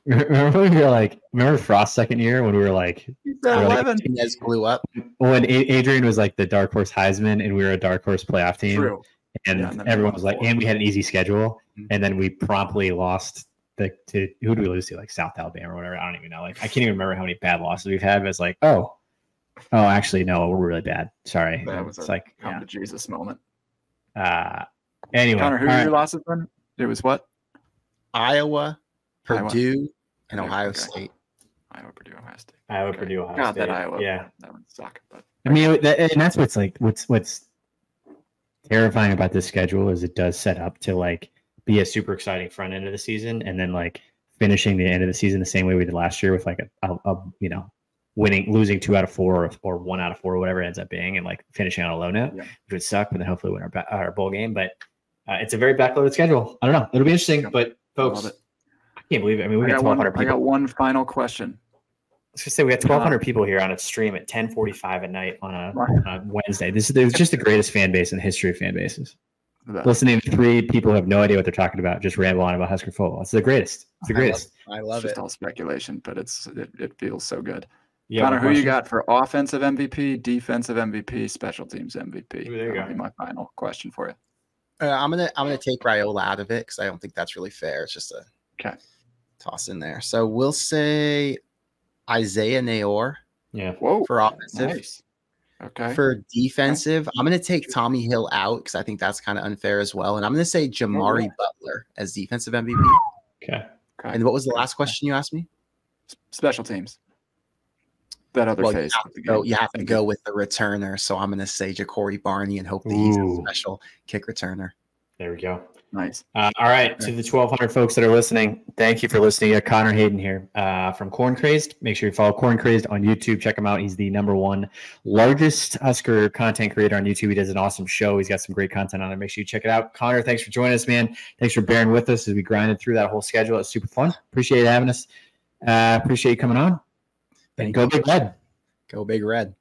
Speaker 2: Remember Frost's second year when we were like,
Speaker 5: 11.
Speaker 4: Inez blew up.
Speaker 2: when Adrian was like the dark horse Heisman and we were a dark horse playoff team.
Speaker 5: True.
Speaker 2: And everyone was like, and we had an easy schedule. And then we promptly lost who did we lose to? Like South Alabama or whatever. I don't even know. Like, I can't even remember how many bad losses we've had. But it's like, oh, actually, no, we're really bad. Sorry.
Speaker 5: That was
Speaker 2: it's
Speaker 5: come to Jesus moment.
Speaker 2: Anyway.
Speaker 5: Connor, who were your losses then? It was what?
Speaker 4: Iowa, Purdue, and Ohio State.
Speaker 5: Iowa, Purdue, Ohio State.
Speaker 2: Purdue, Ohio
Speaker 5: God,
Speaker 2: State.
Speaker 5: that Iowa.
Speaker 2: Yeah.
Speaker 5: That would suck. But
Speaker 2: I mean, and that's what's terrifying about this schedule is it does set up to like be a super exciting front end of the season, and then like finishing the end of the season the same way we did last year with like a losing 2 out of 4 or 1 out of 4 or whatever it ends up being, and like finishing on a low note, which would suck, but then hopefully win our bowl game. But it's a very backloaded schedule. I don't know. It'll be interesting, but folks, I can't believe it. I mean, we got 1,200 people.
Speaker 5: I got one final question.
Speaker 2: I was gonna say we got 1,200 people here on a stream at 10:45 at night on a Wednesday. This is just the greatest fan base in the history of fan bases. Listening to 3 people who have no idea what they're talking about, just ramble on about Husker football. It's the greatest. It's the greatest.
Speaker 4: I love it.
Speaker 5: It's just all speculation, but it feels so good.
Speaker 2: Yeah,
Speaker 5: Connor, who you got for offensive MVP, defensive MVP, special teams MVP?
Speaker 2: Ooh, there you go.
Speaker 5: That'll be my final question for you.
Speaker 4: I'm gonna take Rhule out of it because I don't think that's really fair. It's just a toss in there. So we'll say Isaiah Nayor.
Speaker 2: Yeah.
Speaker 5: Whoa.
Speaker 4: For offensive.
Speaker 5: Nice. Okay.
Speaker 4: For defensive, I'm going to take Tommy Hill out because I think that's kind of unfair as well. And I'm going to say Jamari Butler as defensive MVP.
Speaker 2: Okay.
Speaker 4: And what was the last question you asked me?
Speaker 5: Special teams. That other phase.
Speaker 4: You have to go with the returner. So I'm going to say Ja'Cory Barney and hope that he's a special kick returner.
Speaker 2: There we go.
Speaker 5: Nice.
Speaker 2: All right. To the 1,200 folks that are listening, thank you for listening. Connor Hayden here from Corn Crazed. Make sure you follow Corn Crazed on YouTube. Check him out. He's the #1 largest Husker content creator on YouTube. He does an awesome show. He's got some great content on it. Make sure you check it out. Connor, thanks for joining us, man. Thanks for bearing with us as we grinded through that whole schedule. It's super fun. Appreciate you having us. Appreciate you coming on. And go Big Red.
Speaker 4: Go Big Red.